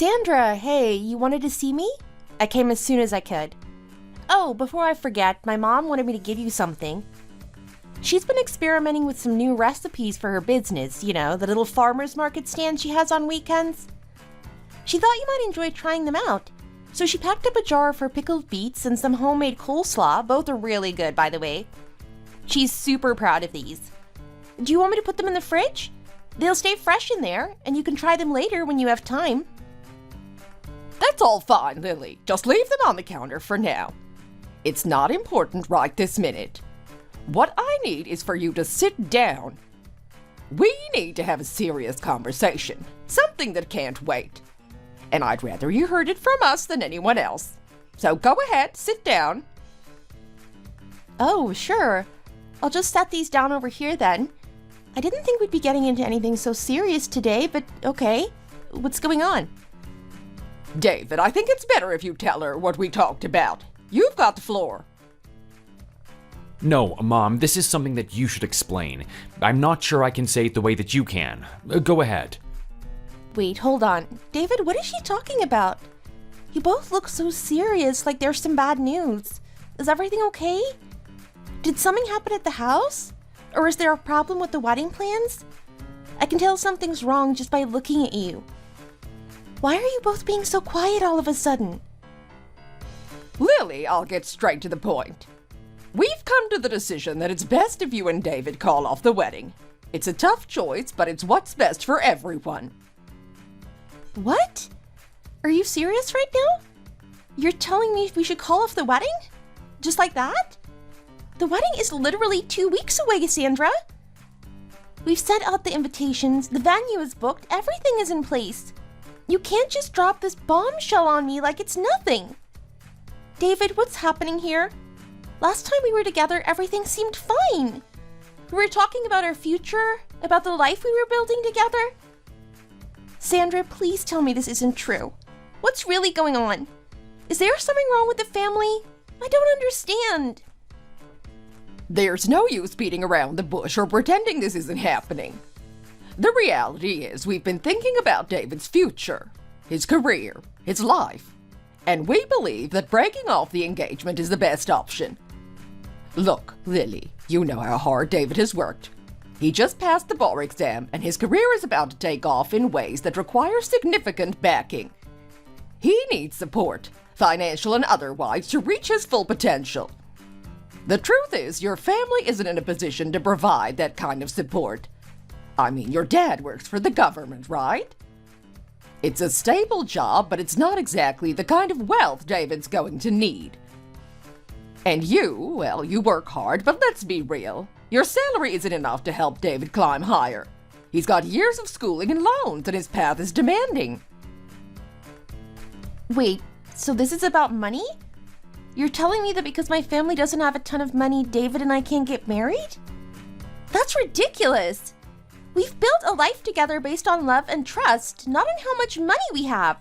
Sandra, hey, you wanted to see me? I came as soon as I could. Oh, before I forget, my mom wanted me to give you something. She's been experimenting with some new recipes for her business, you know, the little farmer's market stand she has on weekends. She thought you might enjoy trying them out, so she packed up a jar of her pickled beets and some homemade coleslaw. Both are really good, by the way. She's super proud of these. Do you want me to put them in the fridge? They'll stay fresh in there, and you can try them later when you have time. That's all fine, Lily. Just leave them on the counter for now. It's not important right this minute. What I need is for you to sit down. We need to have a serious conversation, something that can't wait. And I'd rather you heard it from us than anyone else. So go ahead, sit down. Oh, sure. I'll just set these down over here then. I didn't think we'd be getting into anything so serious today, but okay. What's going on? David, I think it's better if you tell her what we talked about. You've got the floor. No, Mom, this is something that you should explain. I'm not sure I can say it the way that you can. Go ahead. Wait, hold on. David, what is she talking about? You both look so serious, like there's some bad news. Is everything okay? Did something happen at the house? Or is there a problem with the wedding plans? I can tell something's wrong just by looking at you. Why are you both being so quiet all of a sudden? Lily, I'll get straight to the point. We've come to the decision that it's best if you and David call off the wedding. It's a tough choice, but it's what's best for everyone. What? Are you serious right now? You're telling me we should call off the wedding? Just like that? The wedding is literally 2 weeks away, Sandra. We've sent out the invitations, the venue is booked, everything is in place. You can't just drop this bombshell on me like it's nothing. David, what's happening here? Last time we were together, everything seemed fine. We were talking about our future, about the life we were building together. Sandra, please tell me this isn't true. What's really going on? Is there something wrong with the family? I don't understand. There's no use beating around the bush or pretending this isn't happening. The reality is we've been thinking about David's future, his career, his life, and we believe that breaking off the engagement is the best option. Look, Lily, you know how hard David has worked. He just passed the bar exam, and his career is about to take off in ways that require significant backing. He needs support, financial and otherwise, to reach his full potential. The truth is, your family isn't in a position to provide that kind of support. I mean, your dad works for the government, right? It's a stable job, but it's not exactly the kind of wealth David's going to need. And you, well, you work hard, but let's be real. Your salary isn't enough to help David climb higher. He's got years of schooling and loans, and his path is demanding. Wait, so this is about money? You're telling me that because my family doesn't have a ton of money, David and I can't get married? That's ridiculous! We've built a life together based on love and trust, not on how much money we have.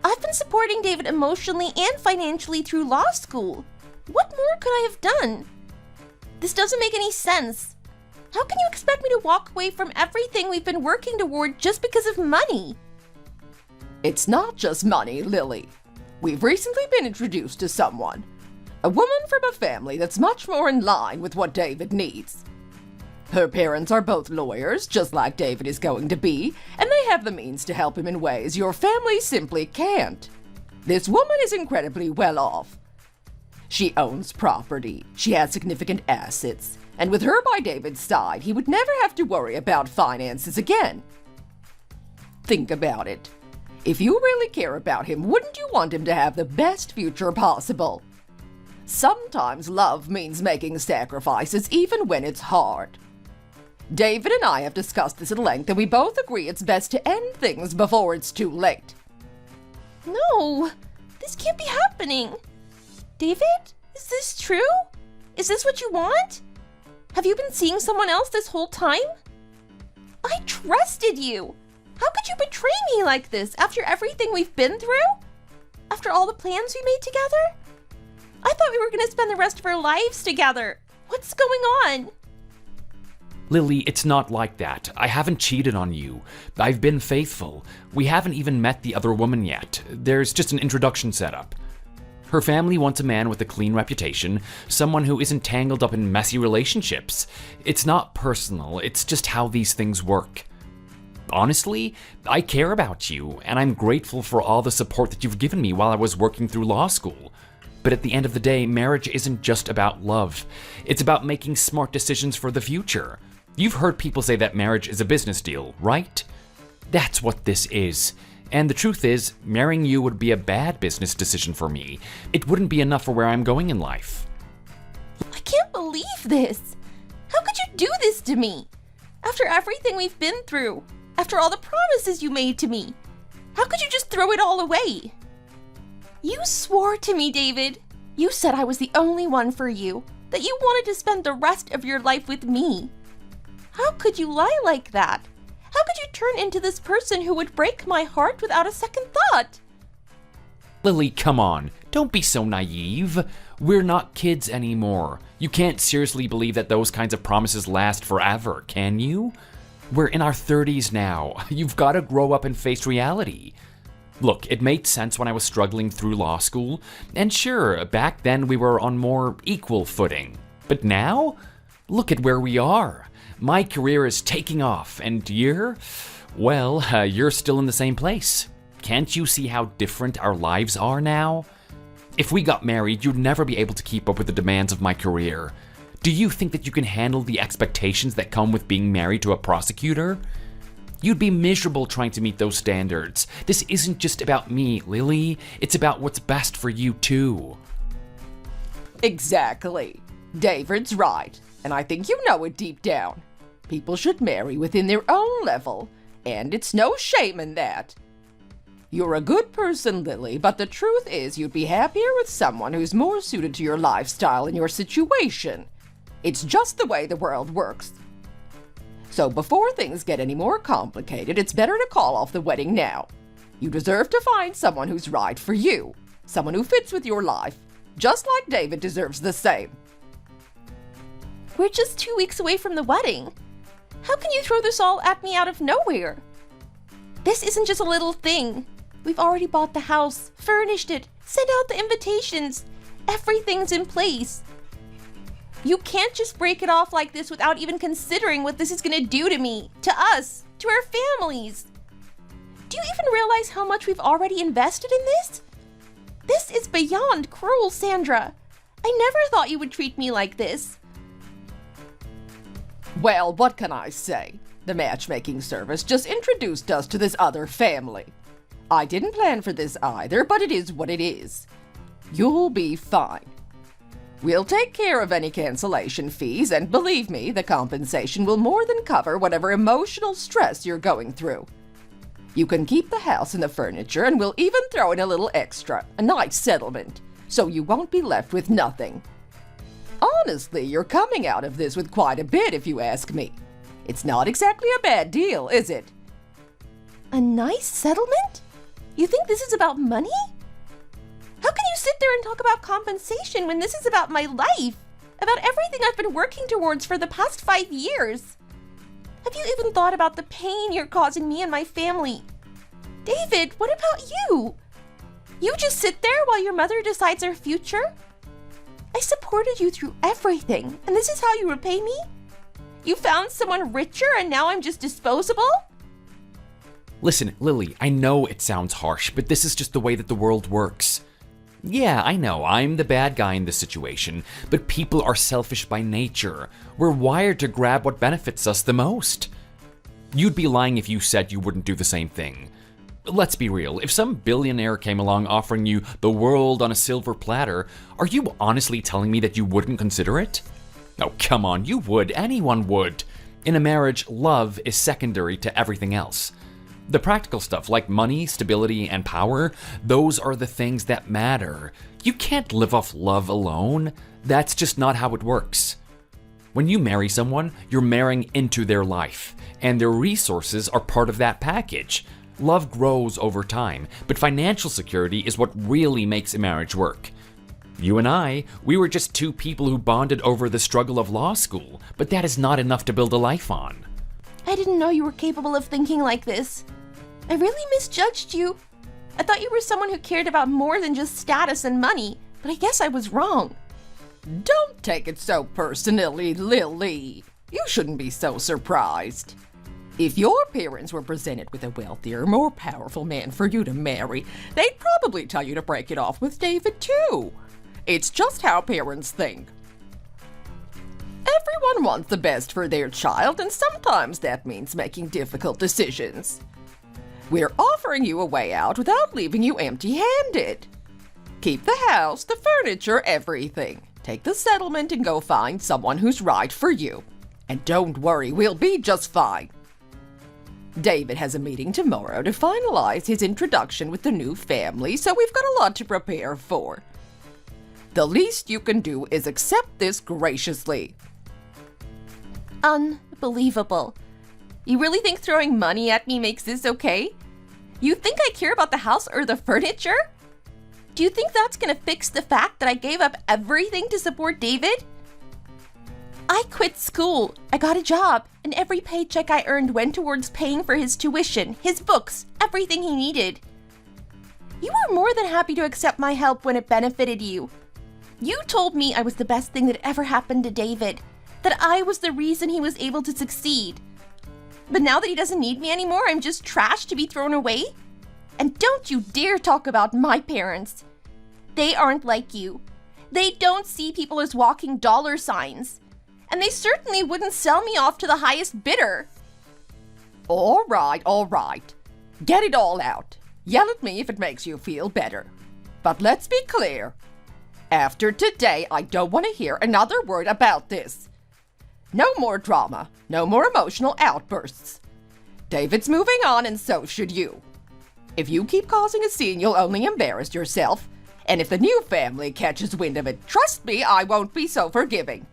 I've been supporting David emotionally and financially through law school. What more could I have done? This doesn't make any sense. How can you expect me to walk away from everything we've been working toward just because of money? It's not just money, Lily. We've recently been introduced to someone. A woman from a family that's much more in line with what David needs. Her parents are both lawyers, just like David is going to be, and they have the means to help him in ways your family simply can't. This woman is incredibly well off. She owns property, she has significant assets, and with her by David's side, he would never have to worry about finances again. Think about it. If you really care about him, wouldn't you want him to have the best future possible? Sometimes love means making sacrifices even when it's hard. David and I have discussed this at length, and we both agree it's best to end things before it's too late. No, this can't be happening. David, is this true? Is this what you want? Have you been seeing someone else this whole time? I trusted you. How could you betray me like this after everything we've been through? After all the plans we made together? I thought we were going to spend the rest of our lives together. What's going on? Lily, it's not like that. I haven't cheated on you. I've been faithful. We haven't even met the other woman yet. There's just an introduction set up. Her family wants a man with a clean reputation, someone who isn't tangled up in messy relationships. It's not personal, it's just how these things work. Honestly, I care about you, and I'm grateful for all the support that you've given me while I was working through law school. But at the end of the day, marriage isn't just about love. It's about making smart decisions for the future. You've heard people say that marriage is a business deal, right? That's what this is. And the truth is, marrying you would be a bad business decision for me. It wouldn't be enough for where I'm going in life. I can't believe this. How could you do this to me? After everything we've been through, after all the promises you made to me, how could you just throw it all away? You swore to me, David. You said I was the only one for you, that you wanted to spend the rest of your life with me. How could you lie like that? How could you turn into this person who would break my heart without a second thought? Lily, come on. Don't be so naive. We're not kids anymore. You can't seriously believe that those kinds of promises last forever, can you? We're in our 30s now. You've got to grow up and face reality. Look, it made sense when I was struggling through law school, and sure, back then we were on more equal footing. But now, look at where we are. My career is taking off, and you're still in the same place. Can't you see how different our lives are now? If we got married, you'd never be able to keep up with the demands of my career. Do you think that you can handle the expectations that come with being married to a prosecutor? You'd be miserable trying to meet those standards. This isn't just about me, Lily. It's about what's best for you, too. Exactly. David's right, and I think you know it deep down. People should marry within their own level, and it's no shame in that. You're a good person, Lily, but the truth is you'd be happier with someone who's more suited to your lifestyle and your situation. It's just the way the world works. So before things get any more complicated, it's better to call off the wedding now. You deserve to find someone who's right for you, someone who fits with your life, just like David deserves the same. We're just 2 weeks away from the wedding. How can you throw this all at me out of nowhere? This isn't just a little thing. We've already bought the house, furnished it, sent out the invitations. Everything's in place. You can't just break it off like this without even considering what this is gonna do to me, to us, to our families. Do you even realize how much we've already invested in this? This is beyond cruel, Sandra. I never thought you would treat me like this. Well, what can I say? The matchmaking service just introduced us to this other family. I didn't plan for this either, but it is what it is. You'll be fine. We'll take care of any cancellation fees, and believe me, the compensation will more than cover whatever emotional stress you're going through. You can keep the house and the furniture, and we'll even throw in a little extra, a nice settlement, so you won't be left with nothing. Honestly, you're coming out of this with quite a bit, if you ask me. It's not exactly a bad deal, is it? A nice settlement? You think this is about money? How can you sit there and talk about compensation when this is about my life? About everything I've been working towards for the past 5 years? Have you even thought about the pain you're causing me and my family? David, what about you? You just sit there while your mother decides our future? I supported you through everything, and this is how you repay me? You found someone richer and now I'm just disposable? Listen, Lily, I know it sounds harsh, but this is just the way that the world works. Yeah, I know, I'm the bad guy in this situation, but people are selfish by nature. We're wired to grab what benefits us the most. You'd be lying if you said you wouldn't do the same thing. Let's be real, if some billionaire came along offering you the world on a silver platter, are you honestly telling me that you wouldn't consider it? Oh, come on, you would. Anyone would. In a marriage, love is secondary to everything else. The practical stuff like money, stability, and power, those are the things that matter. You can't live off love alone. That's just not how it works. When you marry someone, you're marrying into their life, and their resources are part of that package. Love grows over time, but financial security is what really makes a marriage work. You and we were just two people who bonded over the struggle of law school, but that is not enough to build a life on. I didn't know you were capable of thinking like this. I really misjudged you. I thought you were someone who cared about more than just status and money, but I guess I was wrong. Don't take it so personally, Lily. You shouldn't be so surprised. If your parents were presented with a wealthier, more powerful man for you to marry, they'd probably tell you to break it off with David too. It's just how parents think. Everyone wants the best for their child, and sometimes that means making difficult decisions. We're offering you a way out without leaving you empty-handed. Keep the house, the furniture, everything. Take the settlement and go find someone who's right for you. And don't worry, we'll be just fine. David has a meeting tomorrow to finalize his introduction with the new family, so we've got a lot to prepare for. The least you can do is accept this graciously. Unbelievable. You really think throwing money at me makes this okay? You think I care about the house or the furniture? Do you think that's gonna fix the fact that I gave up everything to support David? I quit school, I got a job, and every paycheck I earned went towards paying for his tuition, his books, everything he needed. You were more than happy to accept my help when it benefited you. You told me I was the best thing that ever happened to David, that I was the reason he was able to succeed. But now that he doesn't need me anymore, I'm just trash to be thrown away? And don't you dare talk about my parents. They aren't like you. They don't see people as walking dollar signs. And they certainly wouldn't sell me off to the highest bidder. All right. Get it all out. Yell at me if it makes you feel better. But let's be clear. After today, I don't want to hear another word about this. No more drama, no more emotional outbursts. David's moving on, and so should you. If you keep causing a scene, you'll only embarrass yourself. And if the new family catches wind of it, trust me, I won't be so forgiving.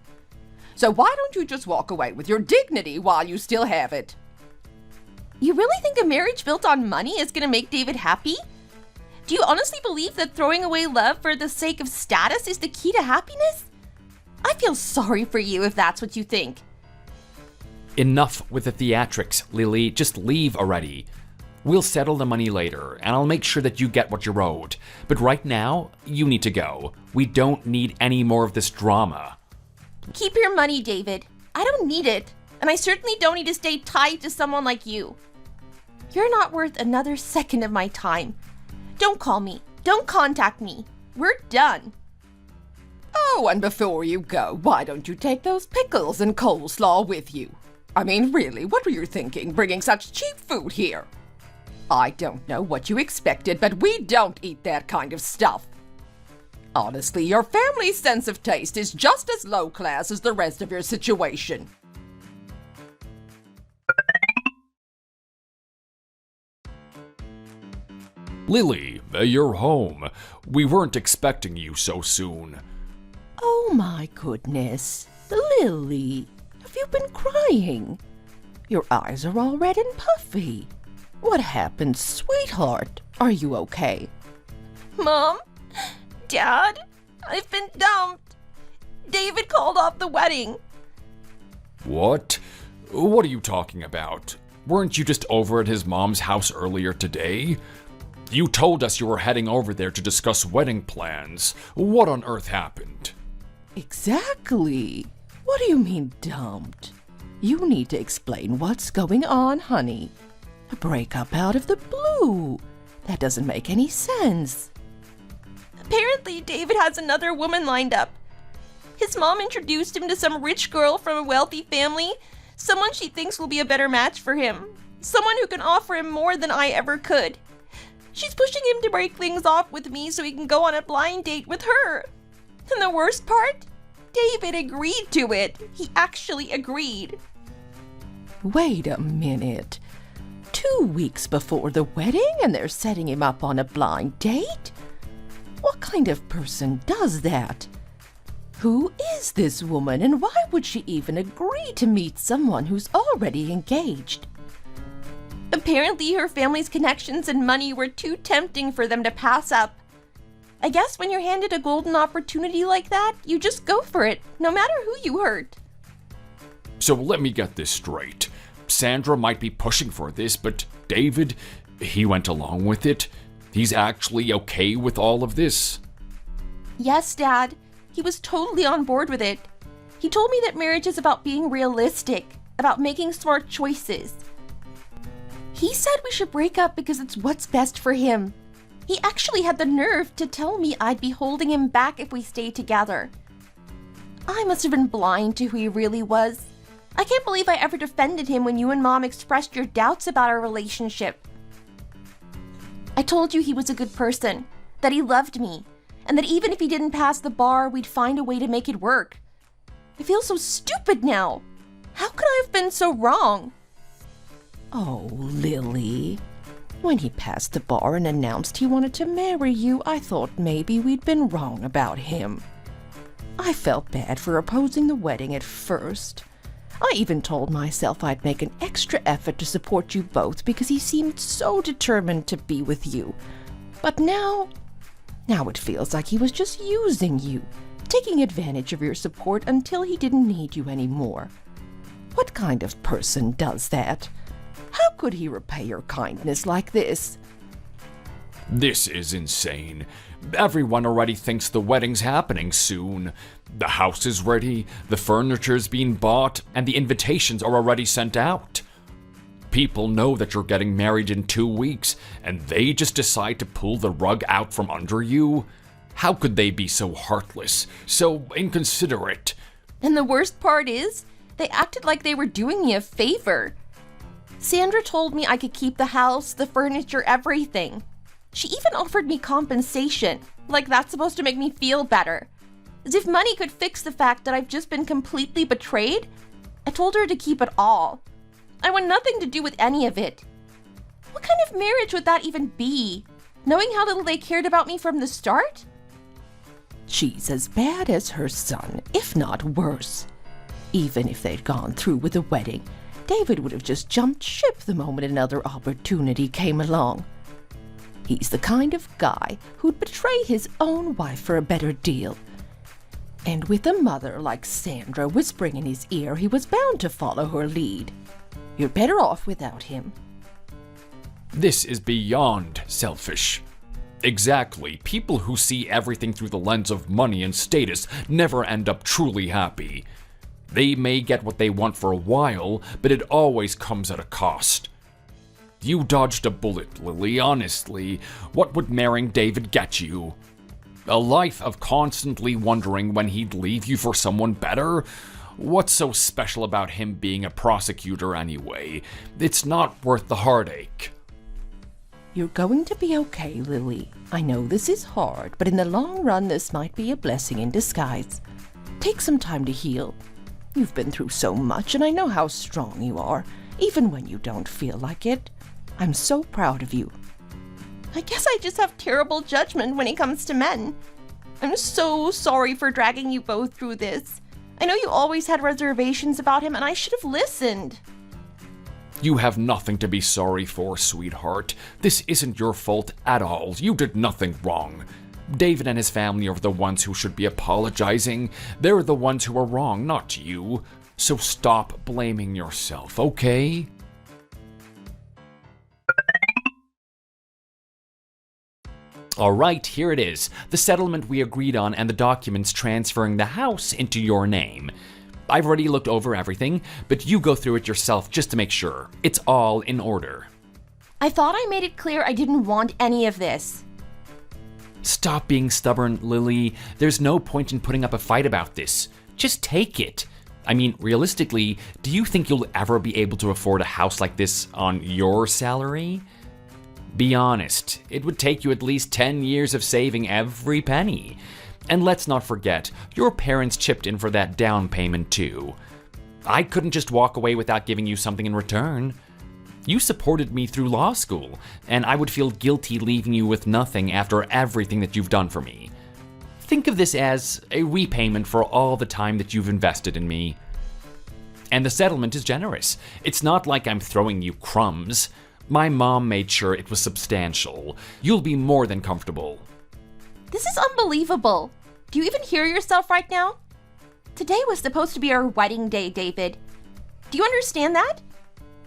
So why don't you just walk away with your dignity while you still have it? You really think a marriage built on money is gonna make David happy? Do you honestly believe that throwing away love for the sake of status is the key to happiness? I feel sorry for you if that's what you think. Enough with the theatrics, Lily. Just leave already. We'll settle the money later, and I'll make sure that you get what you're owed. But right now, you need to go. We don't need any more of this drama. Keep your money, David. I don't need it, and I certainly don't need to stay tied to someone like you. You're not worth another second of my time. Don't call me. Don't contact me. We're done. Oh, and before you go, why don't you take those pickles and coleslaw with you? I mean, really, what were you thinking, bringing such cheap food here? I don't know what you expected, but we don't eat that kind of stuff. Honestly, your family's sense of taste is just as low class as the rest of your situation. Lily, you're home. We weren't expecting you so soon. Oh my goodness. Lily, have you been crying? Your eyes are all red and puffy. What happened, sweetheart? Are you okay? Mom? Dad? I've been dumped. David called off the wedding. What? What are you talking about? Weren't you just over at his mom's house earlier today? You told us you were heading over there to discuss wedding plans. What on earth happened? Exactly. What do you mean dumped? You need to explain what's going on, honey. A breakup out of the blue. That doesn't make any sense. Apparently, David has another woman lined up. His mom introduced him to some rich girl from a wealthy family, someone she thinks will be a better match for him, someone who can offer him more than I ever could. She's pushing him to break things off with me so he can go on a blind date with her. And the worst part? David agreed to it. He actually agreed. Wait a minute. 2 weeks before the wedding and they're setting him up on a blind date? What kind of person does that? Who is this woman, and why would she even agree to meet someone who's already engaged? Apparently, her family's connections and money were too tempting for them to pass up. I guess when you're handed a golden opportunity like that, you just go for it, no matter who you hurt. So let me get this straight. Sandra might be pushing for this, but David, he went along with it. He's actually okay with all of this. Yes, Dad. He was totally on board with it. He told me that marriage is about being realistic, about making smart choices. He said we should break up because it's what's best for him. He actually had the nerve to tell me I'd be holding him back if we stayed together. I must have been blind to who he really was. I can't believe I ever defended him when you and Mom expressed your doubts about our relationship. I told you he was a good person, that he loved me, and that even if he didn't pass the bar, we'd find a way to make it work. I feel so stupid now. How could I have been so wrong? Oh, Lily. When he passed the bar and announced he wanted to marry you, I thought maybe we'd been wrong about him. I felt bad for opposing the wedding at first. I even told myself I'd make an extra effort to support you both because he seemed so determined to be with you. But now it feels like he was just using you, taking advantage of your support until he didn't need you anymore. What kind of person does that? How could he repay your kindness like this? This is insane. Everyone already thinks the wedding's happening soon. The house is ready, the furniture's being bought, and the invitations are already sent out. People know that you're getting married in 2 weeks, and they just decide to pull the rug out from under you? How could they be so heartless, so inconsiderate? And the worst part is, they acted like they were doing me a favor. Sandra told me I could keep the house, the furniture, everything. She even offered me compensation, like that's supposed to make me feel better. As if money could fix the fact that I've just been completely betrayed. I told her to keep it all. I want nothing to do with any of it. What kind of marriage would that even be? Knowing how little they cared about me from the start? She's as bad as her son, if not worse. Even if they'd gone through with the wedding, David would have just jumped ship the moment another opportunity came along. He's the kind of guy who'd betray his own wife for a better deal. And with a mother like Sandra whispering in his ear, he was bound to follow her lead. You're better off without him. This is beyond selfish. Exactly. People who see everything through the lens of money and status never end up truly happy. They may get what they want for a while, but it always comes at a cost. You dodged a bullet, Lily, honestly. What would marrying David get you? A life of constantly wondering when he'd leave you for someone better? What's so special about him being a prosecutor anyway? It's not worth the heartache. You're going to be okay, Lily. I know this is hard, but in the long run, this might be a blessing in disguise. Take some time to heal. You've been through so much, and I know how strong you are, even when you don't feel like it. I'm so proud of you. I guess I just have terrible judgment when it comes to men. I'm so sorry for dragging you both through this. I know you always had reservations about him, and I should have listened. You have nothing to be sorry for, sweetheart. This isn't your fault at all. You did nothing wrong. David and his family are the ones who should be apologizing. They're the ones who are wrong, not you. So stop blaming yourself, okay? Alright, here it is. The settlement we agreed on and the documents transferring the house into your name. I've already looked over everything, but you go through it yourself just to make sure. It's all in order. I thought I made it clear I didn't want any of this. Stop being stubborn, Lily. There's no point in putting up a fight about this. Just take it. I mean, realistically, do you think you'll ever be able to afford a house like this on your salary? Be honest, it would take you at least 10 years of saving every penny. And let's not forget, your parents chipped in for that down payment too. I couldn't just walk away without giving you something in return. You supported me through law school, and I would feel guilty leaving you with nothing after everything that you've done for me. Think of this as a repayment for all the time that you've invested in me. And the settlement is generous. It's not like I'm throwing you crumbs. My mom made sure it was substantial. You'll be more than comfortable. This is unbelievable. Do you even hear yourself right now? Today was supposed to be our wedding day, David. Do you understand that?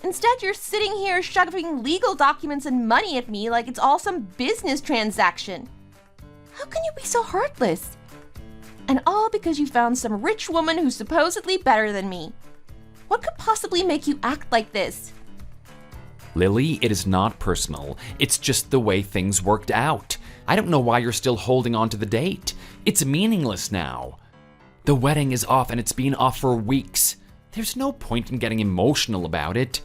Instead, you're sitting here shoving legal documents and money at me like it's all some business transaction. How can you be so heartless? And all because you found some rich woman who's supposedly better than me. What could possibly make you act like this? Lily, it is not personal. It's just the way things worked out. I don't know why you're still holding on to the date. It's meaningless now. The wedding is off and it's been off for weeks. There's no point in getting emotional about it.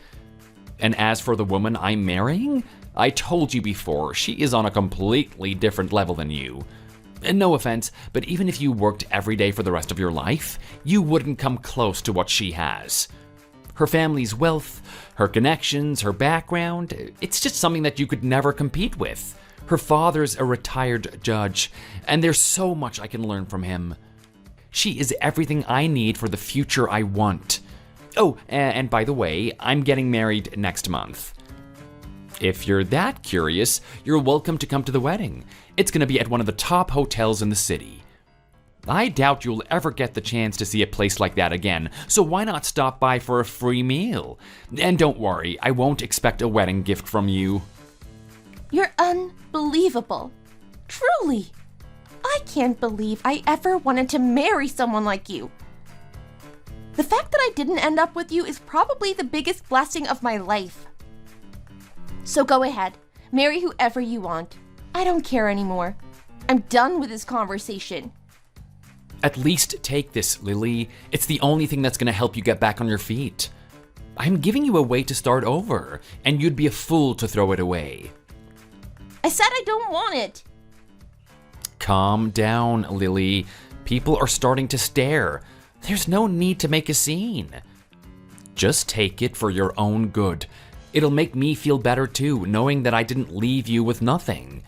And as for the woman I'm marrying, I told you before, she is on a completely different level than you. And no offense, but even if you worked every day for the rest of your life, you wouldn't come close to what she has. Her family's wealth, her connections, her background, it's just something that you could never compete with. Her father's a retired judge, and there's so much I can learn from him. She is everything I need for the future I want. Oh, and by the way, I'm getting married next month. If you're that curious, you're welcome to come to the wedding. It's going to be at one of the top hotels in the city. I doubt you'll ever get the chance to see a place like that again, so why not stop by for a free meal? And don't worry, I won't expect a wedding gift from you. You're unbelievable. Truly. I can't believe I ever wanted to marry someone like you. The fact that I didn't end up with you is probably the biggest blessing of my life. So go ahead, marry whoever you want. I don't care anymore. I'm done with this conversation. At least take this, Lily. It's the only thing that's going to help you get back on your feet. I'm giving you a way to start over, and you'd be a fool to throw it away. I said I don't want it. Calm down, Lily. People are starting to stare. There's no need to make a scene. Just take it for your own good. It'll make me feel better too, knowing that I didn't leave you with nothing.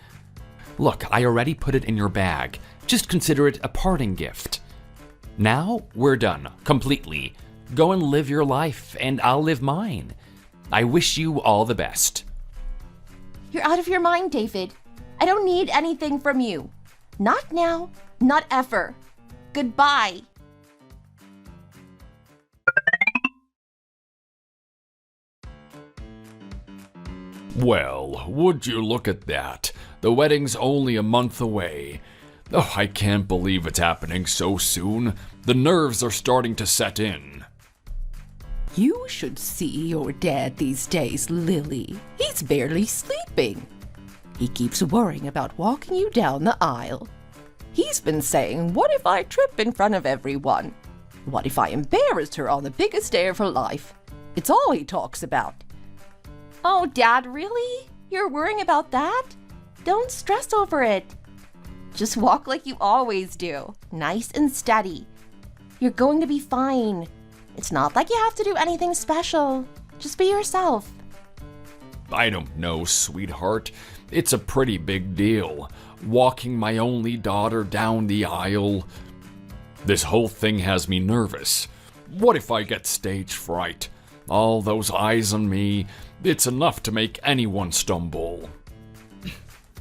Look, I already put it in your bag. Just consider it a parting gift. Now, we're done, completely. Go and live your life, and I'll live mine. I wish you all the best. You're out of your mind, David. I don't need anything from you. Not now, not ever. Goodbye. Well, would you look at that? The wedding's only a month away. Oh, I can't believe it's happening so soon. The nerves are starting to set in. You should see your dad these days, Lily. He's barely sleeping. He keeps worrying about walking you down the aisle. He's been saying, what if I trip in front of everyone? What if I embarrass her on the biggest day of her life? It's all he talks about. Oh, Dad, really? You're worrying about that? Don't stress over it. Just walk like you always do, nice and steady. You're going to be fine. It's not like you have to do anything special. Just be yourself. I don't know, sweetheart. It's a pretty big deal. Walking my only daughter down the aisle. This whole thing has me nervous. What if I get stage fright? All those eyes on me, it's enough to make anyone stumble.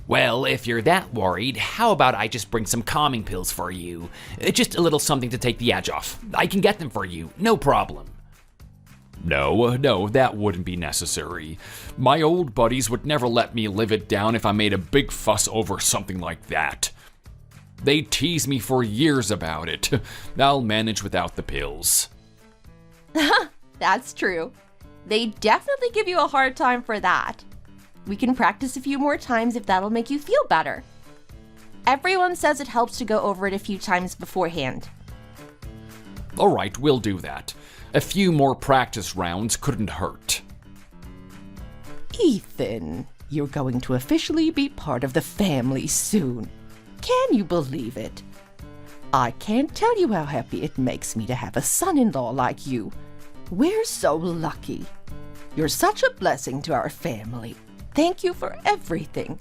Well, if you're that worried, how about I just bring some calming pills for you? Just a little something to take the edge off. I can get them for you, no problem. No, that wouldn't be necessary. My old buddies would never let me live it down if I made a big fuss over something like that. They tease me for years about it. I'll manage without the pills. That's true. They definitely give you a hard time for that. We can practice a few more times if that'll make you feel better. Everyone says it helps to go over it a few times beforehand. All right, we'll do that. A few more practice rounds couldn't hurt. Ethan, you're going to officially be part of the family soon. Can you believe it? I can't tell you how happy it makes me to have a son-in-law like you. We're so lucky. You're such a blessing to our family. Thank you for everything.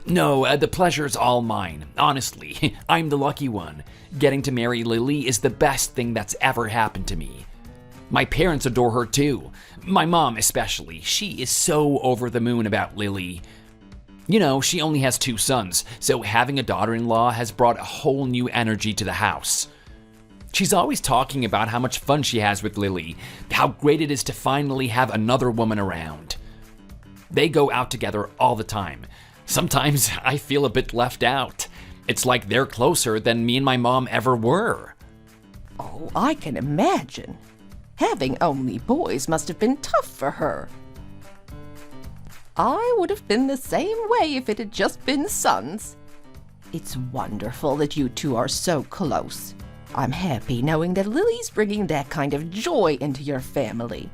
No, the pleasure's all mine. Honestly, I'm the lucky one. Getting to marry Lily is the best thing that's ever happened to me. My parents adore her too. My mom especially. She is so over the moon about Lily. You know, she only has 2 sons, so having a daughter-in-law has brought a whole new energy to the house. She's always talking about how much fun she has with Lily, how great it is to finally have another woman around. They go out together all the time. Sometimes I feel a bit left out. It's like they're closer than me and my mom ever were. Oh, I can imagine. Having only boys must have been tough for her. I would have been the same way if it had just been sons. It's wonderful that you two are so close. I'm happy knowing that Lily's bringing that kind of joy into your family.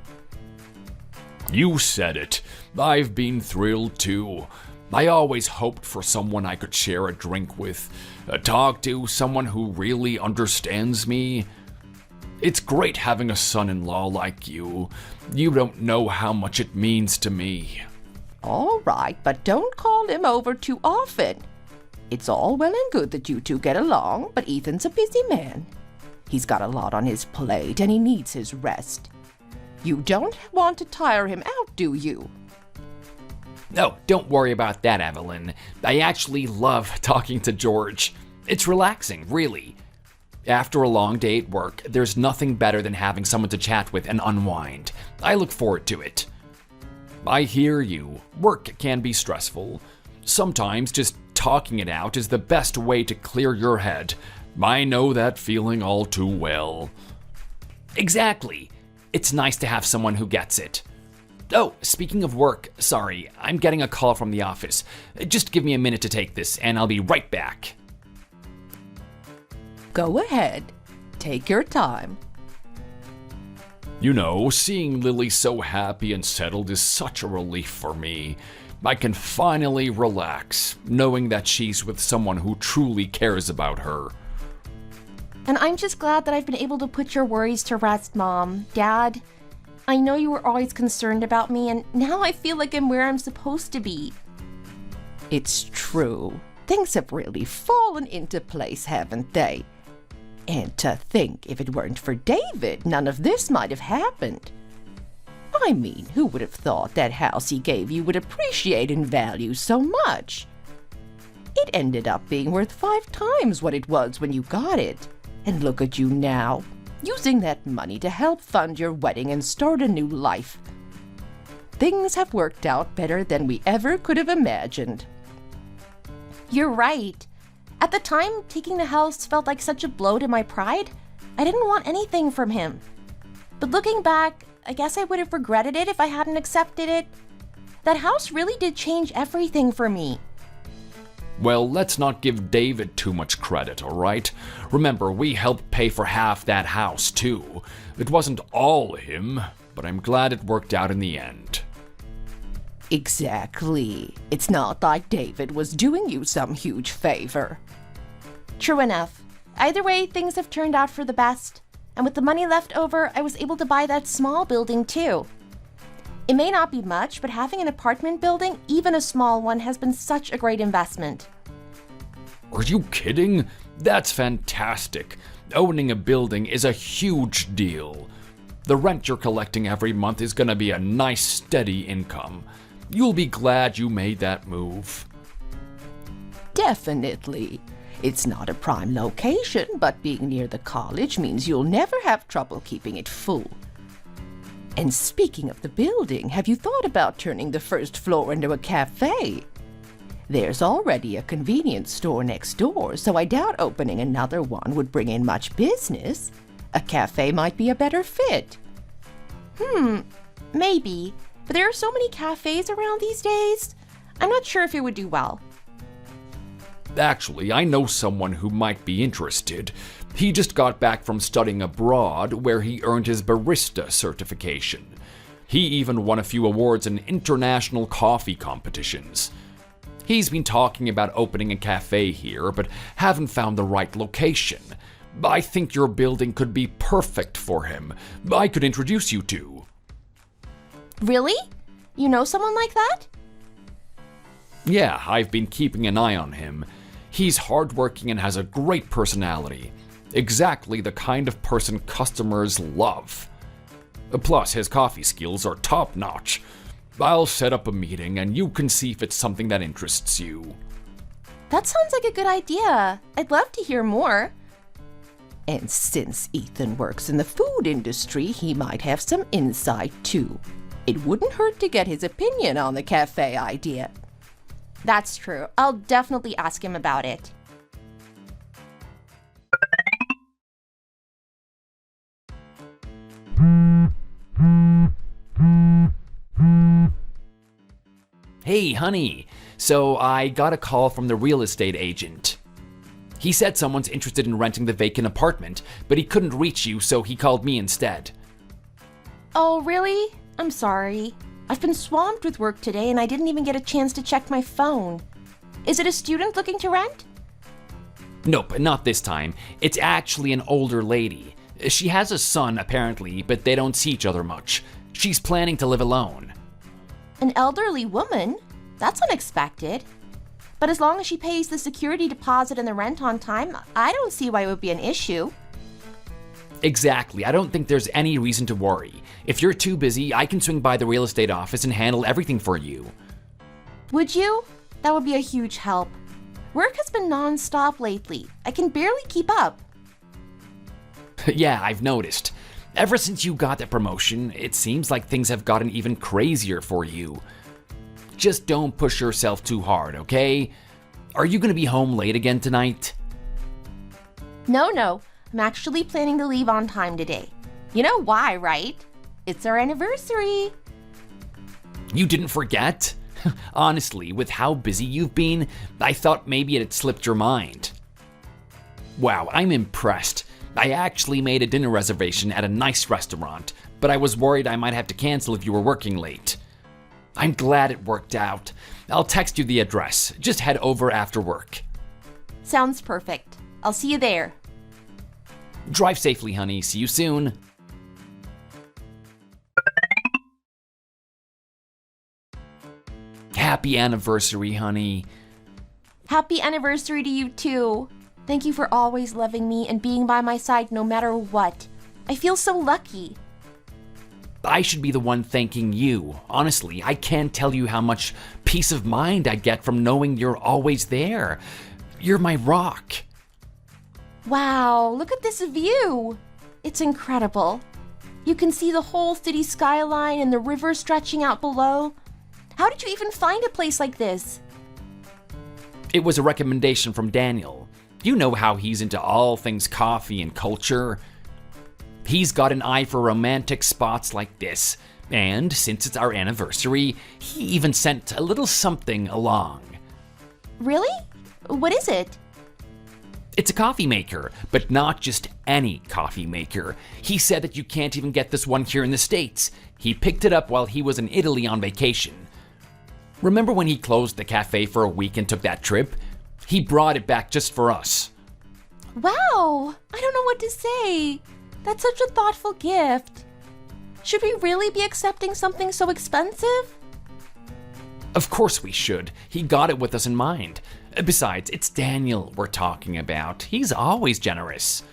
You said it. I've been thrilled too. I always hoped for someone I could share a drink with, talk to, someone who really understands me. It's great having a son-in-law like you. You don't know how much it means to me. All right, but don't call him over too often. It's all well and good that you two get along, but Ethan's a busy man. He's got a lot on his plate and he needs his rest. You don't want to tire him out, do you? No, don't worry about that, Evelyn. I actually love talking to George. It's relaxing, really. After a long day at work, there's nothing better than having someone to chat with and unwind. I look forward to it. I hear you. Work can be stressful. Sometimes just talking it out is the best way to clear your head. I know that feeling all too well. Exactly. It's nice to have someone who gets it. Oh, speaking of work, sorry, I'm getting a call from the office. Just give me a minute to take this, and I'll be right back. Go ahead. Take your time. You know, seeing Lily so happy and settled is such a relief for me. I can finally relax, knowing that she's with someone who truly cares about her. And I'm just glad that I've been able to put your worries to rest, Mom. Dad, I know you were always concerned about me, and now I feel like I'm where I'm supposed to be. It's true. Things have really fallen into place, haven't they? And to think, if it weren't for David, none of this might have happened. I mean, who would have thought that house he gave you would appreciate in value so much? It ended up being worth 5 times what it was when you got it. And look at you now, using that money to help fund your wedding and start a new life. Things have worked out better than we ever could have imagined. You're right. At the time, taking the house felt like such a blow to my pride. I didn't want anything from him. But looking back, I guess I would have regretted it if I hadn't accepted it. That house really did change everything for me. Well, let's not give David too much credit, all right? Remember, we helped pay for half that house, too. It wasn't all him, but I'm glad it worked out in the end. Exactly. It's not like David was doing you some huge favor. True enough. Either way, things have turned out for the best. And with the money left over, I was able to buy that small building too. It may not be much, but having an apartment building, even a small one, has been such a great investment. Are you kidding? That's fantastic. Owning a building is a huge deal. The rent you're collecting every month is gonna be a nice, steady income. You'll be glad you made that move. Definitely. It's not a prime location, but being near the college means you'll never have trouble keeping it full. And speaking of the building, have you thought about turning the first floor into a cafe? There's already a convenience store next door, so I doubt opening another one would bring in much business. A cafe might be a better fit. Maybe. But there are so many cafes around these days. I'm not sure if it would do well. Actually, I know someone who might be interested. He just got back from studying abroad, where he earned his barista certification. He even won a few awards in international coffee competitions. He's been talking about opening a cafe here, but haven't found the right location. I think your building could be perfect for him. I could introduce you to. Really? You know someone like that? Yeah, I've been keeping an eye on him. He's hardworking and has a great personality. Exactly the kind of person customers love. Plus, his coffee skills are top-notch. I'll set up a meeting and you can see if it's something that interests you. That sounds like a good idea. I'd love to hear more. And since Ethan works in the food industry, he might have some insight too. It wouldn't hurt to get his opinion on the cafe idea. That's true. I'll definitely ask him about it. Hey, honey. So I got a call from the real estate agent. He said someone's interested in renting the vacant apartment, but he couldn't reach you, so he called me instead. Oh, really? I'm sorry. I've been swamped with work today and I didn't even get a chance to check my phone. Is it a student looking to rent? Nope, not this time. It's actually an older lady. She has a son, apparently, but they don't see each other much. She's planning to live alone. An elderly woman? That's unexpected. But as long as she pays the security deposit and the rent on time, I don't see why it would be an issue. Exactly. I don't think there's any reason to worry. If you're too busy, I can swing by the real estate office and handle everything for you. Would you? That would be a huge help. Work has been non-stop lately. I can barely keep up. Yeah, I've noticed. Ever since you got that promotion, it seems like things have gotten even crazier for you. Just don't push yourself too hard, okay? Are you gonna be home late again tonight? No. I'm actually planning to leave on time today. You know why, right? It's our anniversary. You didn't forget? Honestly, with how busy you've been, I thought maybe it had slipped your mind. Wow, I'm impressed. I actually made a dinner reservation at a nice restaurant, but I was worried I might have to cancel if you were working late. I'm glad it worked out. I'll text you the address. Just head over after work. Sounds perfect. I'll see you there. Drive safely, honey. See you soon. Happy anniversary, honey. Happy anniversary to you too. Thank you for always loving me and being by my side no matter what. I feel so lucky. I should be the one thanking you. Honestly, I can't tell you how much peace of mind I get from knowing you're always there. You're my rock. Wow, look at this view. It's incredible. You can see the whole city skyline and the river stretching out below. How did you even find a place like this? It was a recommendation from Daniel. You know how he's into all things coffee and culture. He's got an eye for romantic spots like this, and since it's our anniversary, he even sent a little something along. Really? What is it? It's a coffee maker, but not just any coffee maker. He said that you can't even get this one here in the States. He picked it up while he was in Italy on vacation. Remember when he closed the cafe for a week and took that trip? He brought it back just for us. Wow, I don't know what to say. That's such a thoughtful gift. Should we really be accepting something so expensive? Of course we should. He got it with us in mind. Besides, it's Daniel we're talking about. He's always generous.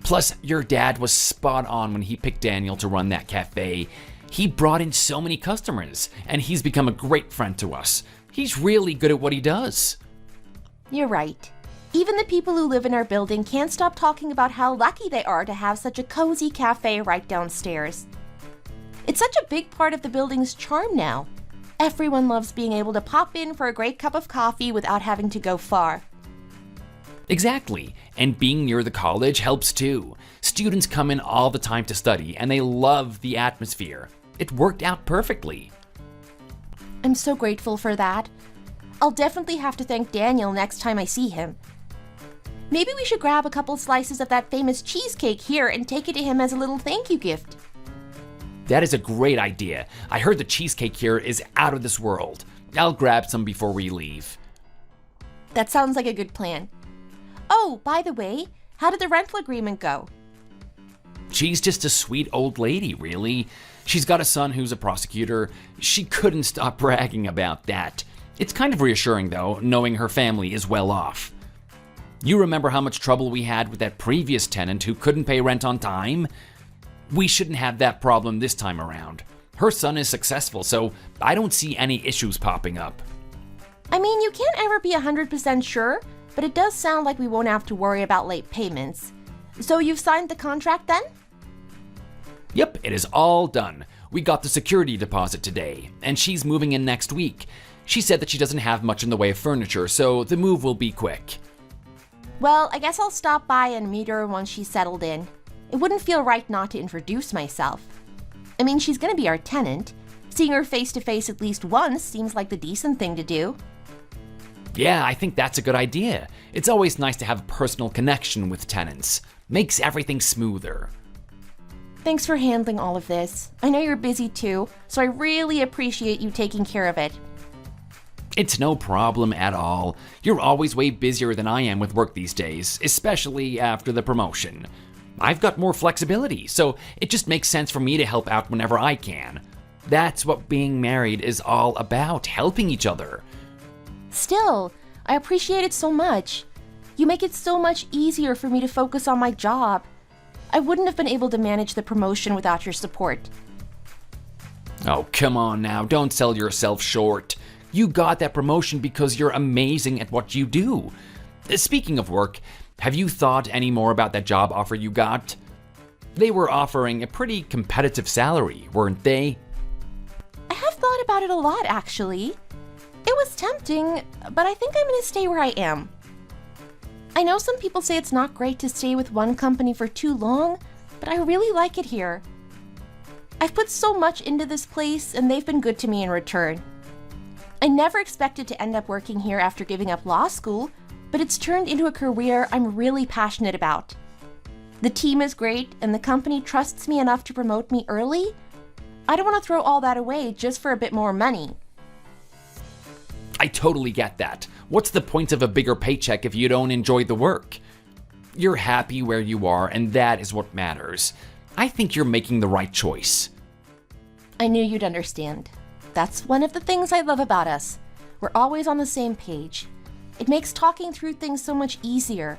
Plus, your dad was spot on when he picked Daniel to run that cafe. He brought in so many customers, and he's become a great friend to us. He's really good at what he does. You're right. Even the people who live in our building can't stop talking about how lucky they are to have such a cozy cafe right downstairs. It's such a big part of the building's charm now. Everyone loves being able to pop in for a great cup of coffee without having to go far. Exactly, and being near the college helps too. Students come in all the time to study, and they love the atmosphere. It worked out perfectly. I'm so grateful for that. I'll definitely have to thank Daniel next time I see him. Maybe we should grab a couple slices of that famous cheesecake here and take it to him as a little thank you gift. That is a great idea. I heard the cheesecake here is out of this world. I'll grab some before we leave. That sounds like a good plan. Oh, by the way, how did the rental agreement go? She's just a sweet old lady, really. She's got a son who's a prosecutor. She couldn't stop bragging about that. It's kind of reassuring, though, knowing her family is well off. You remember how much trouble we had with that previous tenant who couldn't pay rent on time? We shouldn't have that problem this time around. Her son is successful, so I don't see any issues popping up. I mean, you can't ever be 100% sure, but it does sound like we won't have to worry about late payments. So you've signed the contract then? Yep, it is all done. We got the security deposit today, and she's moving in next week. She said that she doesn't have much in the way of furniture, so the move will be quick. Well, I guess I'll stop by and meet her once she's settled in. It wouldn't feel right not to introduce myself. I mean, she's gonna be our tenant. Seeing her face to face at least once seems like the decent thing to do. Yeah, I think that's a good idea. It's always nice to have a personal connection with tenants. Makes everything smoother. Thanks for handling all of this. I know you're busy too, so I really appreciate you taking care of it. It's no problem at all. You're always way busier than I am with work these days, especially after the promotion. I've got more flexibility, so it just makes sense for me to help out whenever I can. That's what being married is all about, helping each other. Still, I appreciate it so much. You make it so much easier for me to focus on my job. I wouldn't have been able to manage the promotion without your support. Oh, come on now, don't sell yourself short. You got that promotion because you're amazing at what you do. Speaking of work, have you thought any more about that job offer you got? They were offering a pretty competitive salary, weren't they? I have thought about it a lot, actually. It was tempting, but I think I'm gonna stay where I am. I know some people say it's not great to stay with one company for too long, but I really like it here. I've put so much into this place, and they've been good to me in return. I never expected to end up working here after giving up law school, but it's turned into a career I'm really passionate about. The team is great, and the company trusts me enough to promote me early. I don't want to throw all that away just for a bit more money. I totally get that. What's the point of a bigger paycheck if you don't enjoy the work? You're happy where you are, and that is what matters. I think you're making the right choice. I knew you'd understand. That's one of the things I love about us. We're always on the same page. It makes talking through things so much easier.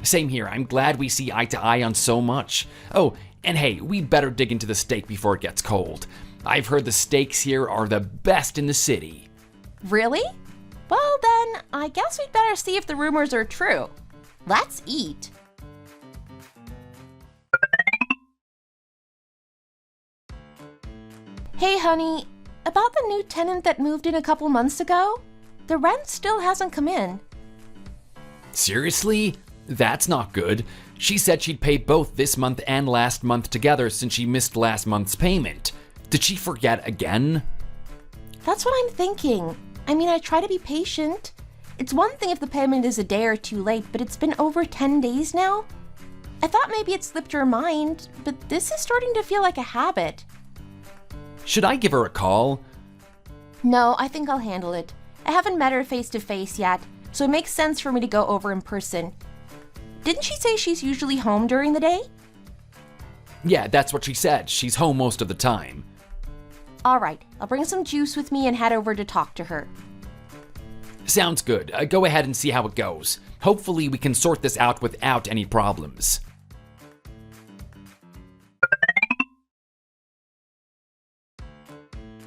Same here. I'm glad we see eye to eye on so much. Oh, and hey, we better dig into the steak before it gets cold. I've heard the steaks here are the best in the city. Really? Well then, I guess we'd better see if the rumors are true. Let's eat. Hey honey, about the new tenant that moved in a couple months ago? The rent still hasn't come in. Seriously? That's not good. She said she'd pay both this month and last month together since she missed last month's payment. Did she forget again? That's what I'm thinking. I mean, I try to be patient. It's one thing if the payment is a day or two late, but it's been over 10 days now. I thought maybe it slipped her mind, but this is starting to feel like a habit. Should I give her a call? No, I think I'll handle it. I haven't met her face to face yet, so it makes sense for me to go over in person. Didn't she say she's usually home during the day? Yeah, that's what she said. She's home most of the time. All right, I'll bring some juice with me and head over to talk to her. Sounds good. Go ahead and see how it goes. Hopefully we can sort this out without any problems.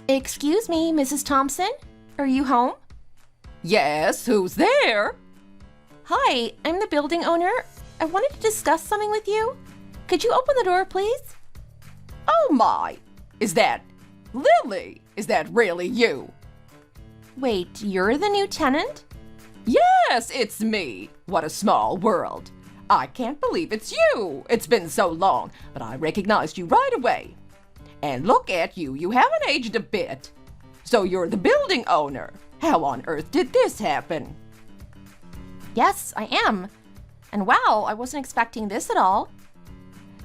Excuse me, Mrs. Thompson? Are you home? Yes, who's there? Hi, I'm the building owner. I wanted to discuss something with you. Could you open the door, please? Oh my! Is that Lily? Is that really you? Wait, you're the new tenant? Yes, it's me. What a small world. I can't believe it's you. It's been so long, but I recognized you right away. And look at you, you haven't aged a bit. So you're the building owner. How on earth did this happen? Yes, I am. And wow, I wasn't expecting this at all.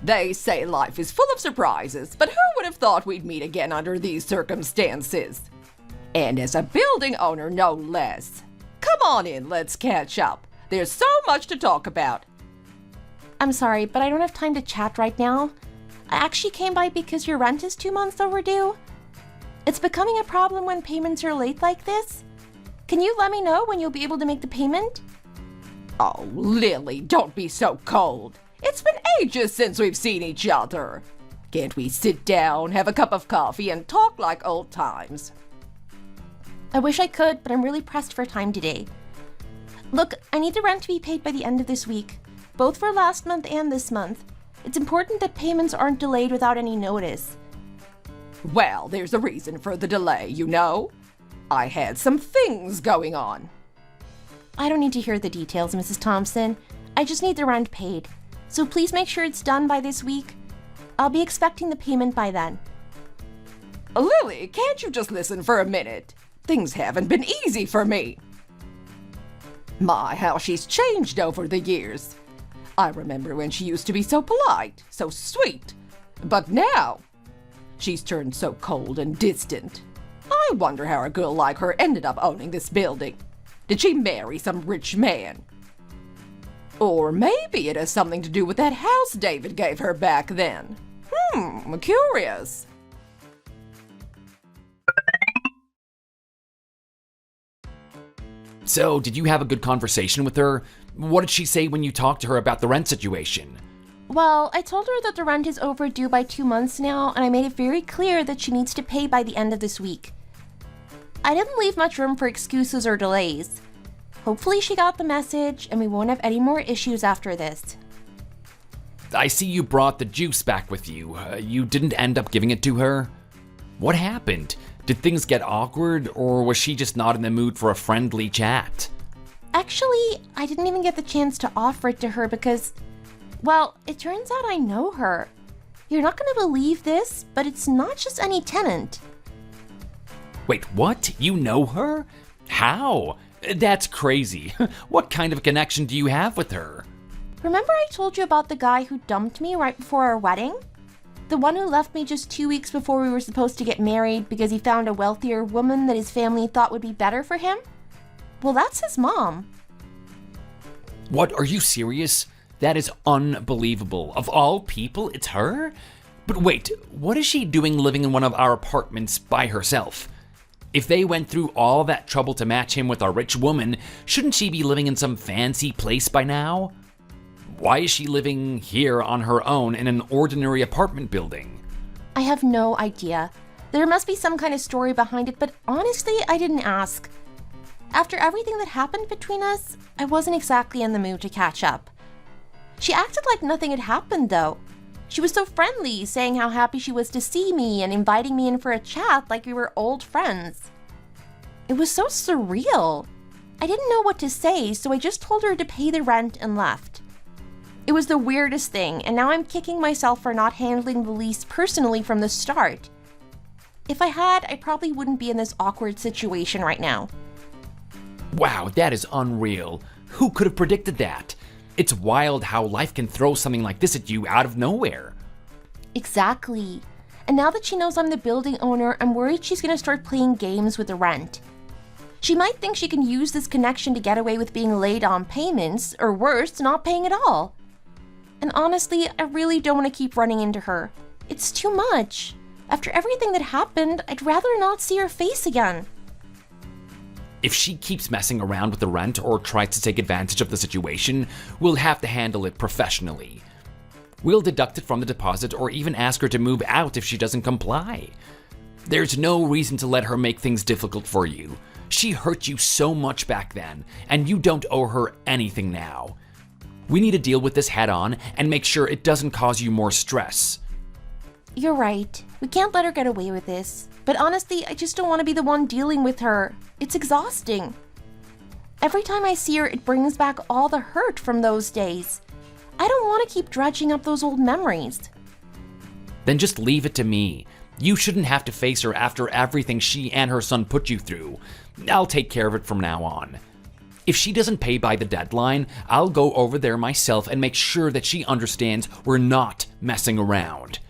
They say life is full of surprises, but who would have thought we'd meet again under these circumstances? And as a building owner, no less. Come on in, let's catch up. There's so much to talk about. I'm sorry, but I don't have time to chat right now. I actually came by because your rent is 2 months overdue. It's becoming a problem when payments are late like this. Can you let me know when you'll be able to make the payment? Oh, Lily, don't be so cold. It's been ages since we've seen each other. Can't we sit down, have a cup of coffee, and talk like old times? I wish I could, but I'm really pressed for time today. Look, I need the rent to be paid by the end of this week, both for last month and this month. It's important that payments aren't delayed without any notice. Well, there's a reason for the delay, you know. I had some things going on. I don't need to hear the details, Mrs. Thompson. I just need the rent paid. So please make sure it's done by this week. I'll be expecting the payment by then. Lily, can't you just listen for a minute? Things haven't been easy for me. My, how she's changed over the years. I remember when she used to be so polite, so sweet. But now, she's turned so cold and distant. I wonder how a girl like her ended up owning this building. Did she marry some rich man? Or maybe it has something to do with that house David gave her back then. Curious. So, did you have a good conversation with her? What did she say when you talked to her about the rent situation? Well, I told her that the rent is overdue by 2 months now, and I made it very clear that she needs to pay by the end of this week. I didn't leave much room for excuses or delays. Hopefully she got the message, and we won't have any more issues after this. I see you brought the juice back with you. You didn't end up giving it to her? What happened? Did things get awkward, or was she just not in the mood for a friendly chat? Actually, I didn't even get the chance to offer it to her because, well, it turns out I know her. You're not going to believe this, but it's not just any tenant. Wait, what? You know her? How? That's crazy. What kind of a connection do you have with her? Remember I told you about the guy who dumped me right before our wedding? The one who left me just 2 weeks before we were supposed to get married because he found a wealthier woman that his family thought would be better for him? Well, that's his mom. What, are you serious? That is unbelievable. Of all people, it's her? But wait, what is she doing living in one of our apartments by herself? If they went through all that trouble to match him with a rich woman, shouldn't she be living in some fancy place by now? Why is she living here on her own in an ordinary apartment building? I have no idea. There must be some kind of story behind it, but honestly, I didn't ask. After everything that happened between us, I wasn't exactly in the mood to catch up. She acted like nothing had happened, though. She was so friendly, saying how happy she was to see me and inviting me in for a chat like we were old friends. It was so surreal. I didn't know what to say, so I just told her to pay the rent and left. It was the weirdest thing, and now I'm kicking myself for not handling the lease personally from the start. If I had, I probably wouldn't be in this awkward situation right now. Wow, that is unreal. Who could have predicted that? It's wild how life can throw something like this at you out of nowhere. Exactly. And now that she knows I'm the building owner, I'm worried she's gonna start playing games with the rent. She might think she can use this connection to get away with being late on payments, or worse, not paying at all. And honestly, I really don't want to keep running into her. It's too much. After everything that happened, I'd rather not see her face again. If she keeps messing around with the rent or tries to take advantage of the situation, we'll have to handle it professionally. We'll deduct it from the deposit or even ask her to move out if she doesn't comply. There's no reason to let her make things difficult for you. She hurt you so much back then, and you don't owe her anything now. We need to deal with this head on and make sure it doesn't cause you more stress. You're right. We can't let her get away with this. But honestly, I just don't want to be the one dealing with her. It's exhausting. Every time I see her, it brings back all the hurt from those days. I don't want to keep dredging up those old memories. Then just leave it to me. You shouldn't have to face her after everything she and her son put you through. I'll take care of it from now on. If she doesn't pay by the deadline, I'll go over there myself and make sure that she understands we're not messing around.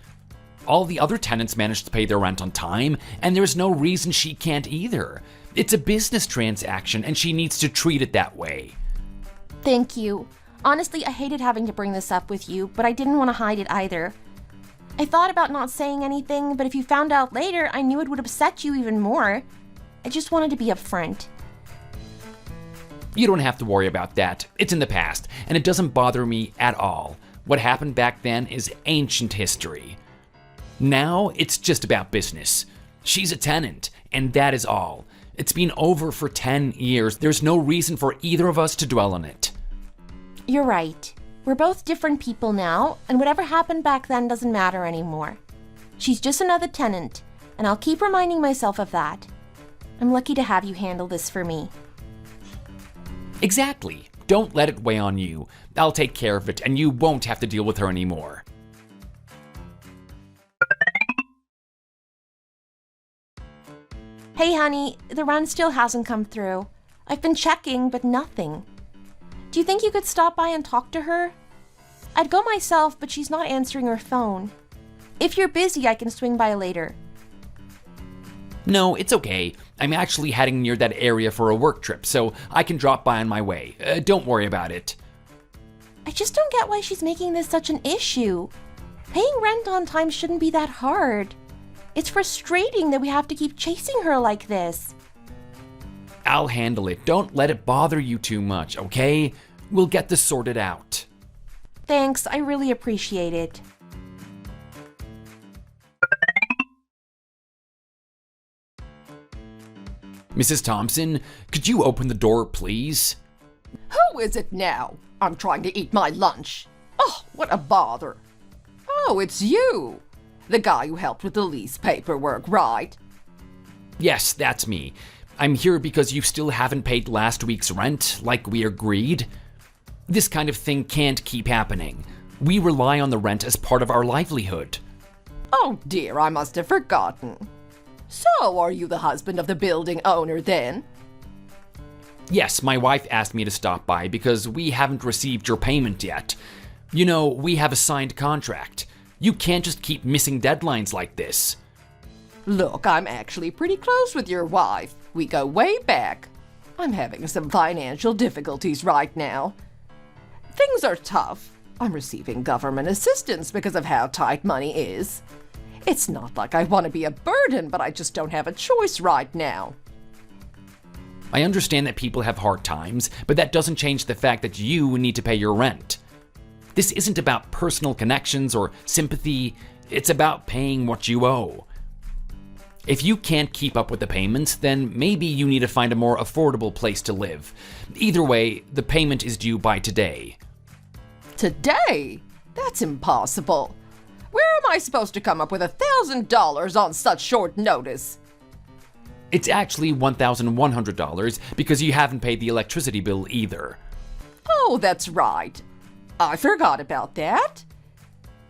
All the other tenants managed to pay their rent on time, and there's no reason she can't either. It's a business transaction, and she needs to treat it that way. Thank you. Honestly, I hated having to bring this up with you, but I didn't want to hide it either. I thought about not saying anything, but if you found out later, I knew it would upset you even more. I just wanted to be upfront. You don't have to worry about that. It's in the past, and it doesn't bother me at all. What happened back then is ancient history. Now it's just about business. She's a tenant, and that is all. It's been over for 10 years. There's no reason for either of us to dwell on it. You're right. We're both different people now, and whatever happened back then doesn't matter anymore. She's just another tenant, and I'll keep reminding myself of that. I'm lucky to have you handle this for me. Exactly. Don't let it weigh on you. I'll take care of it, and you won't have to deal with her anymore. Hey honey, the rent still hasn't come through. I've been checking, but nothing. Do you think you could stop by and talk to her? I'd go myself, but she's not answering her phone. If you're busy, I can swing by later. No, it's okay. I'm actually heading near that area for a work trip, so I can drop by on my way. Don't worry about it. I just don't get why she's making this such an issue. Paying rent on time shouldn't be that hard. It's frustrating that we have to keep chasing her like this. I'll handle it. Don't let it bother you too much, okay? We'll get this sorted out. Thanks, I really appreciate it. Mrs. Thompson, could you open the door, please? Who is it now? I'm trying to eat my lunch. Oh, what a bother. Oh, it's you. The guy who helped with the lease paperwork, right? Yes, that's me. I'm here because you still haven't paid last week's rent, like we agreed. This kind of thing can't keep happening. We rely on the rent as part of our livelihood. Oh dear, I must have forgotten. So, are you the husband of the building owner then? Yes, my wife asked me to stop by because we haven't received your payment yet. You know, we have a signed contract. You can't just keep missing deadlines like this. Look, I'm actually pretty close with your wife. We go way back. I'm having some financial difficulties right now. Things are tough. I'm receiving government assistance because of how tight money is. It's not like I want to be a burden, but I just don't have a choice right now. I understand that people have hard times, but that doesn't change the fact that you need to pay your rent. This isn't about personal connections or sympathy. It's about paying what you owe. If you can't keep up with the payments, then maybe you need to find a more affordable place to live. Either way, the payment is due by today. Today? That's impossible. Where am I supposed to come up with $1,000 on such short notice? It's actually $1,100 because you haven't paid the electricity bill either. Oh, that's right. I forgot about that.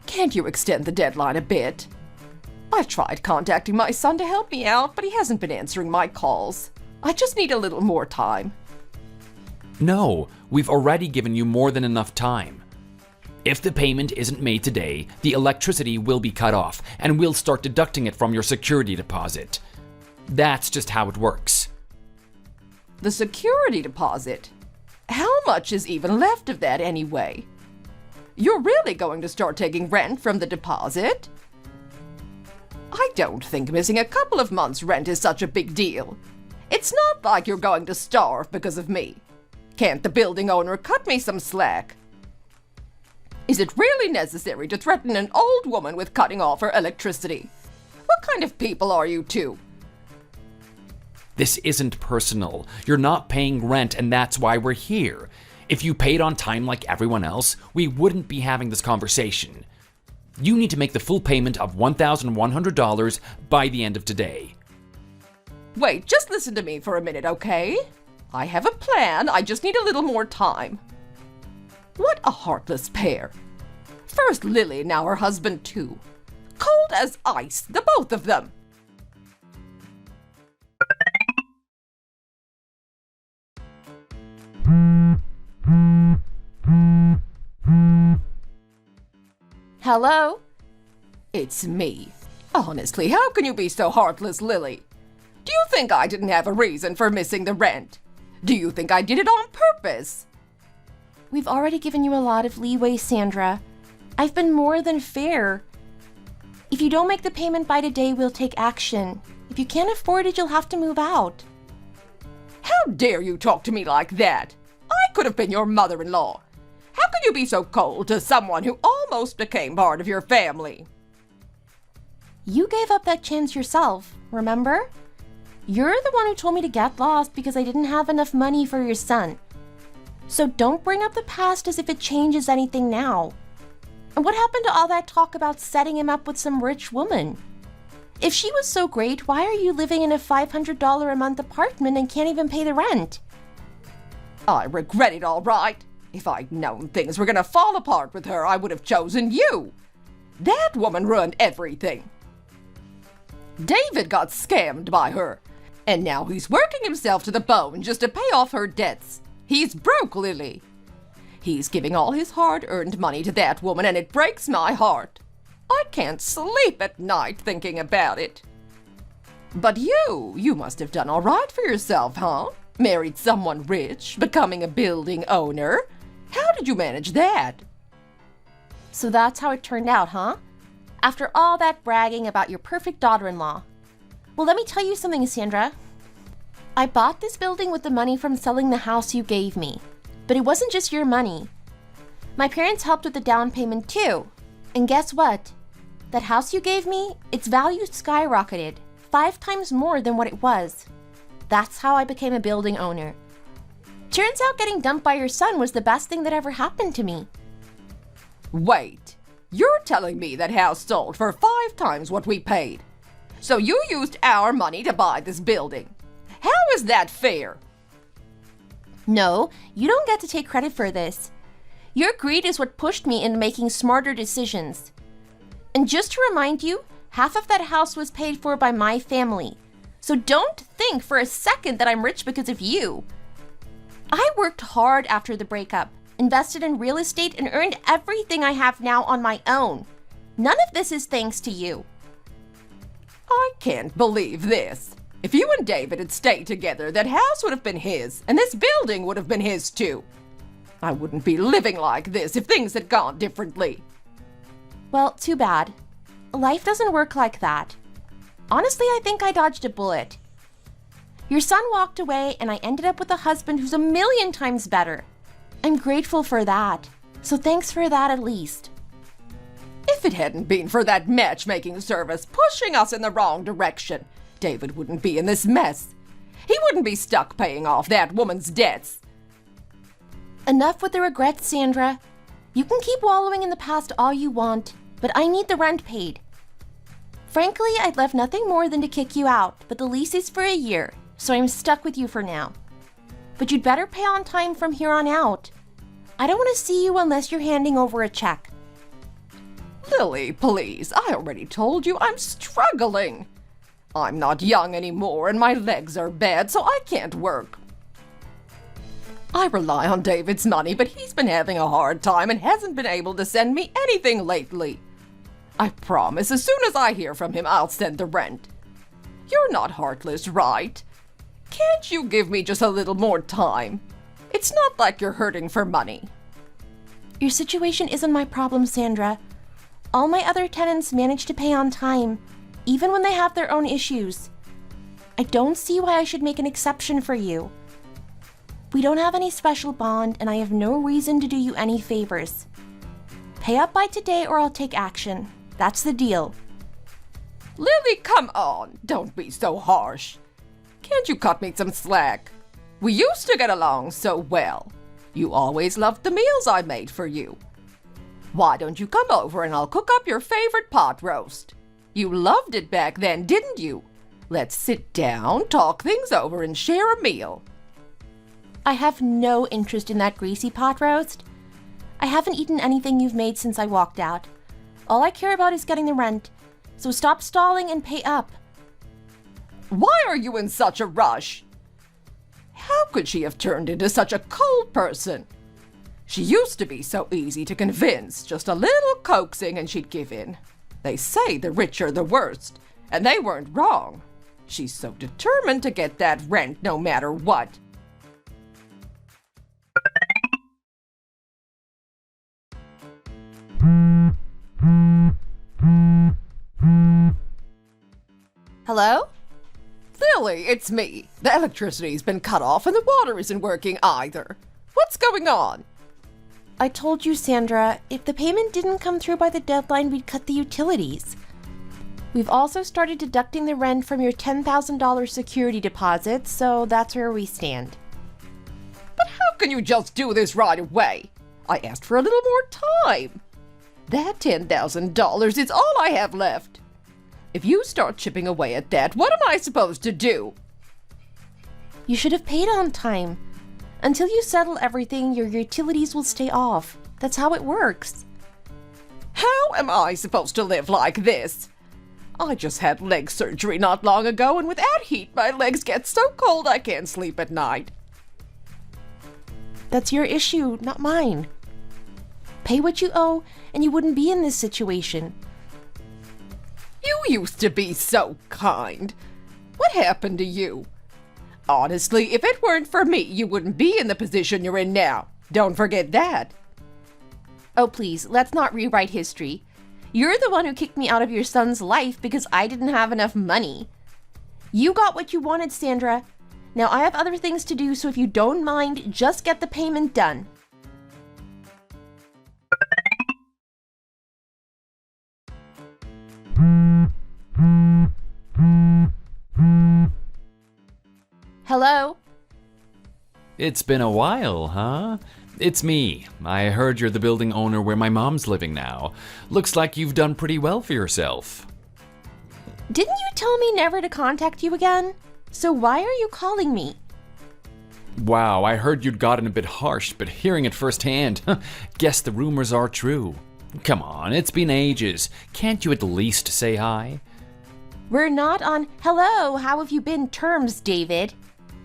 Can't you extend the deadline a bit? I've tried contacting my son to help me out, but he hasn't been answering my calls. I just need a little more time. No, we've already given you more than enough time. If the payment isn't made today, the electricity will be cut off, and we'll start deducting it from your security deposit. That's just how it works. The security deposit? How much is even left of that anyway? You're really going to start taking rent from the deposit? I don't think missing a couple of months' rent is such a big deal. It's not like you're going to starve because of me. Can't the building owner cut me some slack? Is it really necessary to threaten an old woman with cutting off her electricity? What kind of people are you two? This isn't personal. You're not paying rent, and that's why we're here. If you paid on time like everyone else, we wouldn't be having this conversation. You need to make the full payment of $1,100 by the end of today. Wait, just listen to me for a minute, okay? I have a plan, I just need a little more time. What a heartless pair. First Lily, now her husband too. Cold as ice, the both of them. Hello? It's me. Honestly, how can you be so heartless, Lily? Do you think I didn't have a reason for missing the rent? Do you think I did it on purpose? We've already given you a lot of leeway, Sandra. I've been more than fair. If you don't make the payment by today, we'll take action. If you can't afford it, you'll have to move out. How dare you talk to me like that? I could have been your mother-in-law. How can you be so cold to someone who almost became part of your family? You gave up that chance yourself, remember? You're the one who told me to get lost because I didn't have enough money for your son. So don't bring up the past as if it changes anything now. And what happened to all that talk about setting him up with some rich woman? If she was so great, why are you living in a $500 a month apartment and can't even pay the rent? I regret it, all right. If I'd known things were gonna fall apart with her, I would have chosen you. That woman ruined everything. David got scammed by her, and now he's working himself to the bone just to pay off her debts. He's broke, Lily. He's giving all his hard-earned money to that woman, and it breaks my heart. I can't sleep at night thinking about it. But you must have done all right for yourself, huh? Married someone rich, becoming a building owner. How did you manage that? So that's how it turned out, huh? After all that bragging about your perfect daughter-in-law. Well, let me tell you something, Sandra. I bought this building with the money from selling the house you gave me. But it wasn't just your money. My parents helped with the down payment too. And guess what? That house you gave me, its value skyrocketed 5 times more than what it was. That's how I became a building owner. Turns out getting dumped by your son was the best thing that ever happened to me. Wait, you're telling me that house sold for 5 times what we paid? So you used our money to buy this building? How is that fair? No, you don't get to take credit for this. Your greed is what pushed me into making smarter decisions. And just to remind you, half of that house was paid for by my family. So don't think for a second that I'm rich because of you. I worked hard after the breakup, invested in real estate, and earned everything I have now on my own. None of this is thanks to you. I can't believe this. If you and David had stayed together, that house would have been his, and this building would have been his too. I wouldn't be living like this if things had gone differently. Well, too bad. Life doesn't work like that. Honestly, I think I dodged a bullet. Your son walked away, and I ended up with a husband who's a million times better. I'm grateful for that, so thanks for that at least. If it hadn't been for that matchmaking service pushing us in the wrong direction, David wouldn't be in this mess. He wouldn't be stuck paying off that woman's debts. Enough with the regrets, Sandra. You can keep wallowing in the past all you want, but I need the rent paid. Frankly, I'd love nothing more than to kick you out, but the lease is for a year, so I'm stuck with you for now. But you'd better pay on time from here on out. I don't want to see you unless you're handing over a check. Lily, please, I already told you I'm struggling. I'm not young anymore and my legs are bad, so I can't work. I rely on David's money, but he's been having a hard time and hasn't been able to send me anything lately. I promise as soon as I hear from him, I'll send the rent. You're not heartless, right? Can't you give me just a little more time? It's not like you're hurting for money. Your situation isn't my problem, Sandra. All my other tenants manage to pay on time, even when they have their own issues. I don't see why I should make an exception for you. We don't have any special bond, and I have no reason to do you any favors. Pay up by today or I'll take action. That's the deal. Lily, come on. Don't be so harsh. Can't you cut me some slack? We used to get along so well. You always loved the meals I made for you. Why don't you come over and I'll cook up your favorite pot roast? You loved it back then, didn't you? Let's sit down, talk things over, and share a meal. I have no interest in that greasy pot roast. I haven't eaten anything you've made since I walked out. All I care about is getting the rent, so stop stalling and pay up. Why are you in such a rush? How could she have turned into such a cold person? She used to be so easy to convince, just a little coaxing and she'd give in. They say the rich are the worst, and they weren't wrong. She's so determined to get that rent no matter what. Hello? Lily, it's me. The electricity's been cut off and the water isn't working either. What's going on? I told you, Sandra, if the payment didn't come through by the deadline, we'd cut the utilities. We've also started deducting the rent from your $10,000 security deposit, so that's where we stand. But how can you just do this right away? I asked for a little more time. That $10,000 is all I have left. If you start chipping away at that, what am I supposed to do? You should have paid on time. Until you settle everything, your utilities will stay off. That's how it works. How am I supposed to live like this? I just had leg surgery not long ago, and without heat, my legs get so cold I can't sleep at night. That's your issue, not mine. Pay what you owe, and you wouldn't be in this situation. You used to be so kind. What happened to you? Honestly, if it weren't for me, you wouldn't be in the position you're in now. Don't forget that. Oh, please, let's not rewrite history. You're the one who kicked me out of your son's life because I didn't have enough money. You got what you wanted, Sandra. Now I have other things to do, so if you don't mind, just get the payment done. Hello? It's been a while, huh? It's me. I heard you're the building owner where my mom's living now. Looks like you've done pretty well for yourself. Didn't you tell me never to contact you again? So why are you calling me? Wow, I heard you'd gotten a bit harsh, but hearing it firsthand, guess the rumors are true. Come on, it's been ages. Can't you at least say hi? We're not on hello, how have you been terms, David.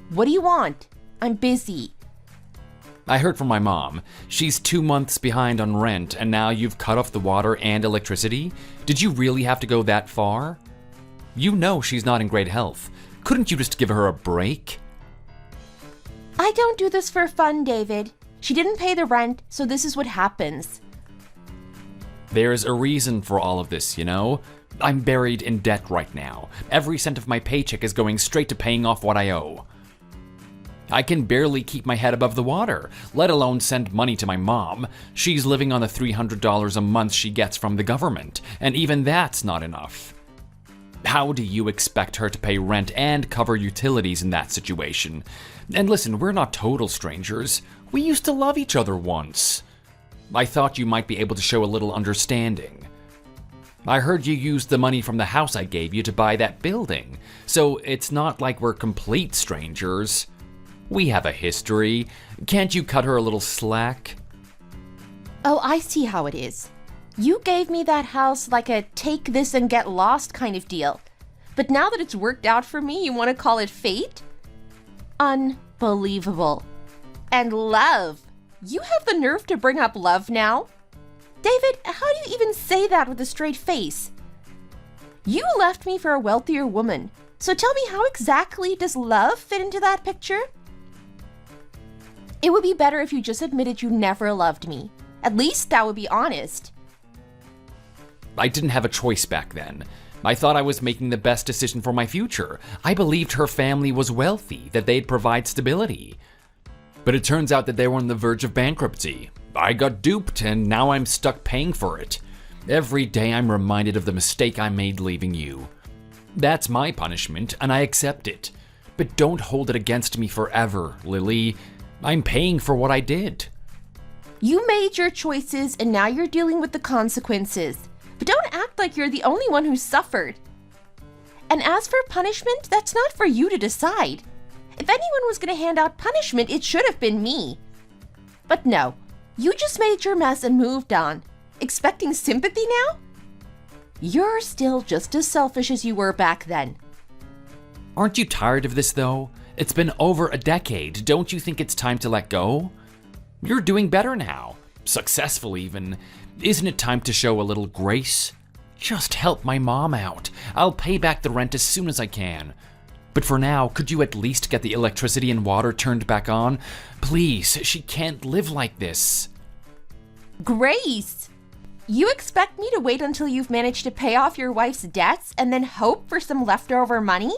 What do you want? I'm busy. I heard from my mom. She's 2 months behind on rent, and now you've cut off the water and electricity? Did you really have to go that far? You know she's not in great health. Couldn't you just give her a break? I don't do this for fun, David. She didn't pay the rent, so this is what happens. There's a reason for all of this, you know? I'm buried in debt right now. Every cent of my paycheck is going straight to paying off what I owe. I can barely keep my head above the water, let alone send money to my mom. She's living on the $300 a month she gets from the government, and even that's not enough. How do you expect her to pay rent and cover utilities in that situation? And listen, we're not total strangers. We used to love each other once. I thought you might be able to show a little understanding. I heard you used the money from the house I gave you to buy that building, so it's not like we're complete strangers. We have a history. Can't you cut her a little slack? Oh, I see how it is. You gave me that house like a take this and get lost kind of deal. But now that it's worked out for me, you want to call it fate? Unbelievable. And love. You have the nerve to bring up love now? David, how do you even say that with a straight face? You left me for a wealthier woman. So tell me, how exactly does love fit into that picture? It would be better if you just admitted you never loved me. At least that would be honest. I didn't have a choice back then. I thought I was making the best decision for my future. I believed her family was wealthy, that they'd provide stability. But it turns out that they were on the verge of bankruptcy. I got duped, and now I'm stuck paying for it. Every day I'm reminded of the mistake I made leaving you. That's my punishment, and I accept it. But don't hold it against me forever, Lily. I'm paying for what I did. You made your choices, and now you're dealing with the consequences. But don't act like you're the only one who suffered. And as for punishment, that's not for you to decide. If anyone was going to hand out punishment, it should have been me. But no, you just made your mess and moved on. Expecting sympathy now? You're still just as selfish as you were back then. Aren't you tired of this, though? It's been over a decade. Don't you think it's time to let go? You're doing better now. Successful, even. Isn't it time to show a little grace? Just help my mom out. I'll pay back the rent as soon as I can. But for now, could you at least get the electricity and water turned back on? Please, she can't live like this. Grace! You expect me to wait until you've managed to pay off your wife's debts and then hope for some leftover money?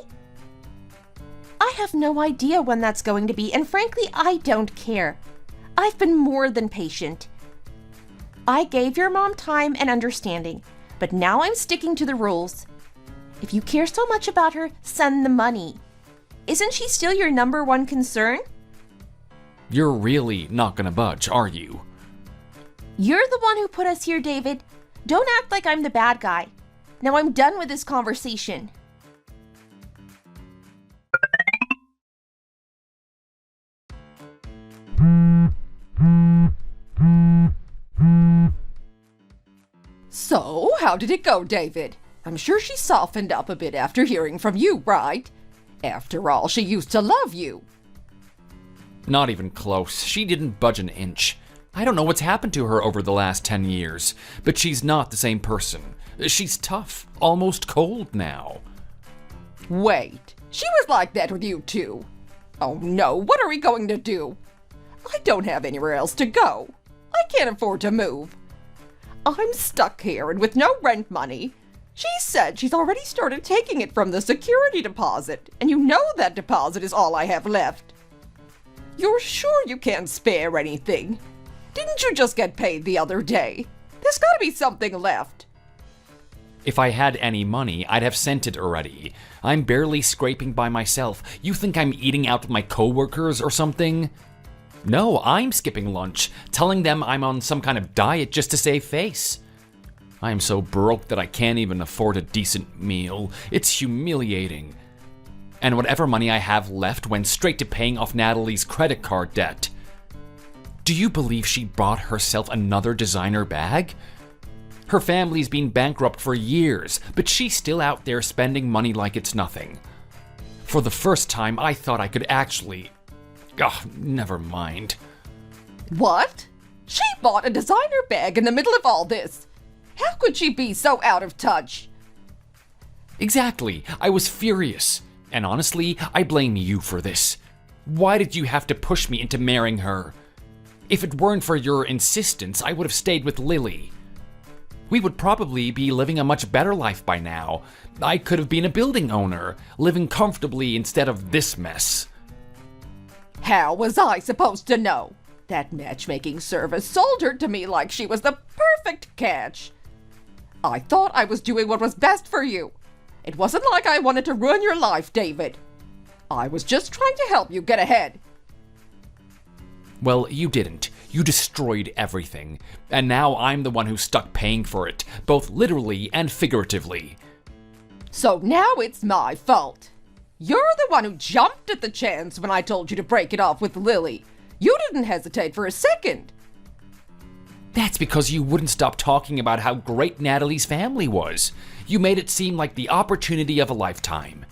I have no idea when that's going to be, and frankly, I don't care. I've been more than patient. I gave your mom time and understanding, but now I'm sticking to the rules. If you care so much about her, send the money. Isn't she still your number one concern? You're really not gonna budge, are you? You're the one who put us here, David. Don't act like I'm the bad guy. Now I'm done with this conversation. So, how did it go, David? I'm sure she softened up a bit after hearing from you, right? After all, she used to love you. Not even close. She didn't budge an inch. I don't know what's happened to her over the last 10 years, but she's not the same person. She's tough, almost cold now. Wait, she was like that with you too? Oh no, what are we going to do? I don't have anywhere else to go. I can't afford to move. I'm stuck here and with no rent money. She said she's already started taking it from the security deposit, and you know that deposit is all I have left. You're sure you can't spare anything? Didn't you just get paid the other day? There's gotta be something left. If I had any money, I'd have sent it already. I'm barely scraping by myself. You think I'm eating out with my coworkers or something? No, I'm skipping lunch, telling them I'm on some kind of diet just to save face. I am so broke that I can't even afford a decent meal. It's humiliating. And whatever money I have left went straight to paying off Natalie's credit card debt. Do you believe she bought herself another designer bag? Her family's been bankrupt for years, but she's still out there spending money like it's nothing. For the first time, I thought I could actually... never mind. What? She bought a designer bag in the middle of all this. How could she be so out of touch? Exactly. I was furious. And honestly, I blame you for this. Why did you have to push me into marrying her? If it weren't for your insistence, I would have stayed with Lily. We would probably be living a much better life by now. I could have been a building owner, living comfortably instead of this mess. How was I supposed to know? That matchmaking service sold her to me like she was the perfect catch. I thought I was doing what was best for you. It wasn't like I wanted to ruin your life, David. I was just trying to help you get ahead. Well, you didn't. You destroyed everything. And now I'm the one who's stuck paying for it, both literally and figuratively. So now it's my fault. You're the one who jumped at the chance when I told you to break it off with Lily. You didn't hesitate for a second. That's because you wouldn't stop talking about how great Natalie's family was. You made it seem like the opportunity of a lifetime.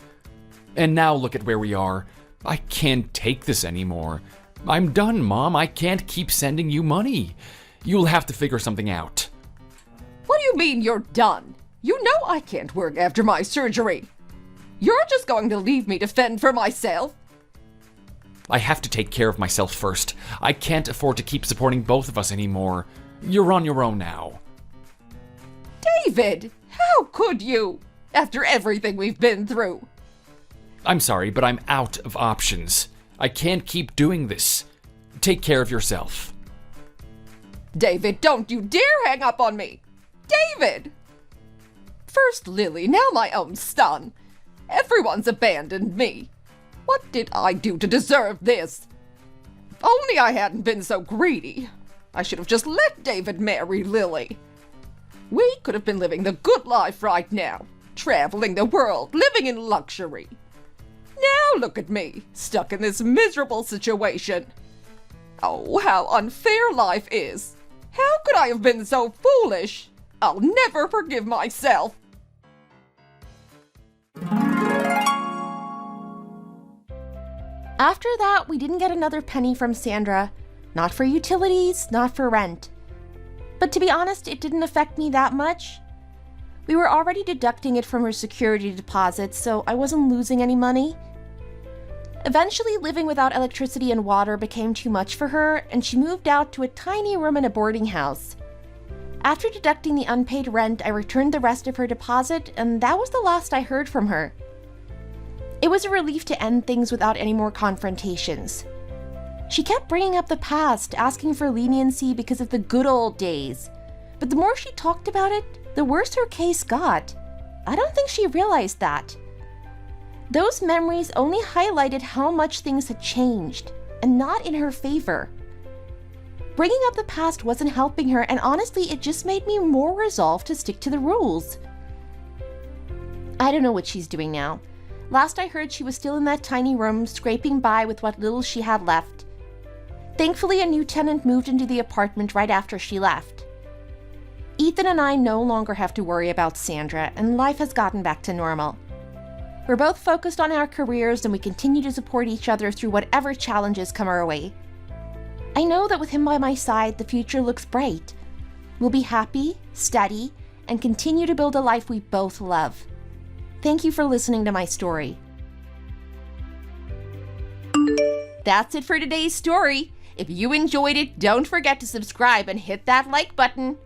And now look at where we are. I can't take this anymore. I'm done, Mom. I can't keep sending you money. You'll have to figure something out. What do you mean you're done? You know I can't work after my surgery. You're just going to leave me to fend for myself? I have to take care of myself first. I can't afford to keep supporting both of us anymore. You're on your own now. David, how could you? After everything we've been through. I'm sorry, but I'm out of options. I can't keep doing this. Take care of yourself. David, don't you dare hang up on me! David! First Lily, now my own son. Everyone's abandoned me. What did I do to deserve this? If only I hadn't been so greedy. I should have just let David marry Lily. We could have been living the good life right now, traveling the world, living in luxury. Now look at me, stuck in this miserable situation. Oh, how unfair life is. How could I have been so foolish? I'll never forgive myself. After that, we didn't get another penny from Sandra. Not for utilities, not for rent. But to be honest, it didn't affect me that much. We were already deducting it from her security deposit, so I wasn't losing any money. Eventually, living without electricity and water became too much for her, and she moved out to a tiny room in a boarding house. After deducting the unpaid rent, I returned the rest of her deposit, and that was the last I heard from her. It was a relief to end things without any more confrontations. She kept bringing up the past, asking for leniency because of the good old days. But the more she talked about it, the worse her case got. I don't think she realized that. Those memories only highlighted how much things had changed, and not in her favor. Bringing up the past wasn't helping her, and honestly, it just made me more resolved to stick to the rules. I don't know what she's doing now. Last I heard, she was still in that tiny room, scraping by with what little she had left. Thankfully, a new tenant moved into the apartment right after she left. Ethan and I no longer have to worry about Sandra, and life has gotten back to normal. We're both focused on our careers, and we continue to support each other through whatever challenges come our way. I know that with him by my side, the future looks bright. We'll be happy, steady, and continue to build a life we both love. Thank you for listening to my story. That's it for today's story. If you enjoyed it, don't forget to subscribe and hit that like button.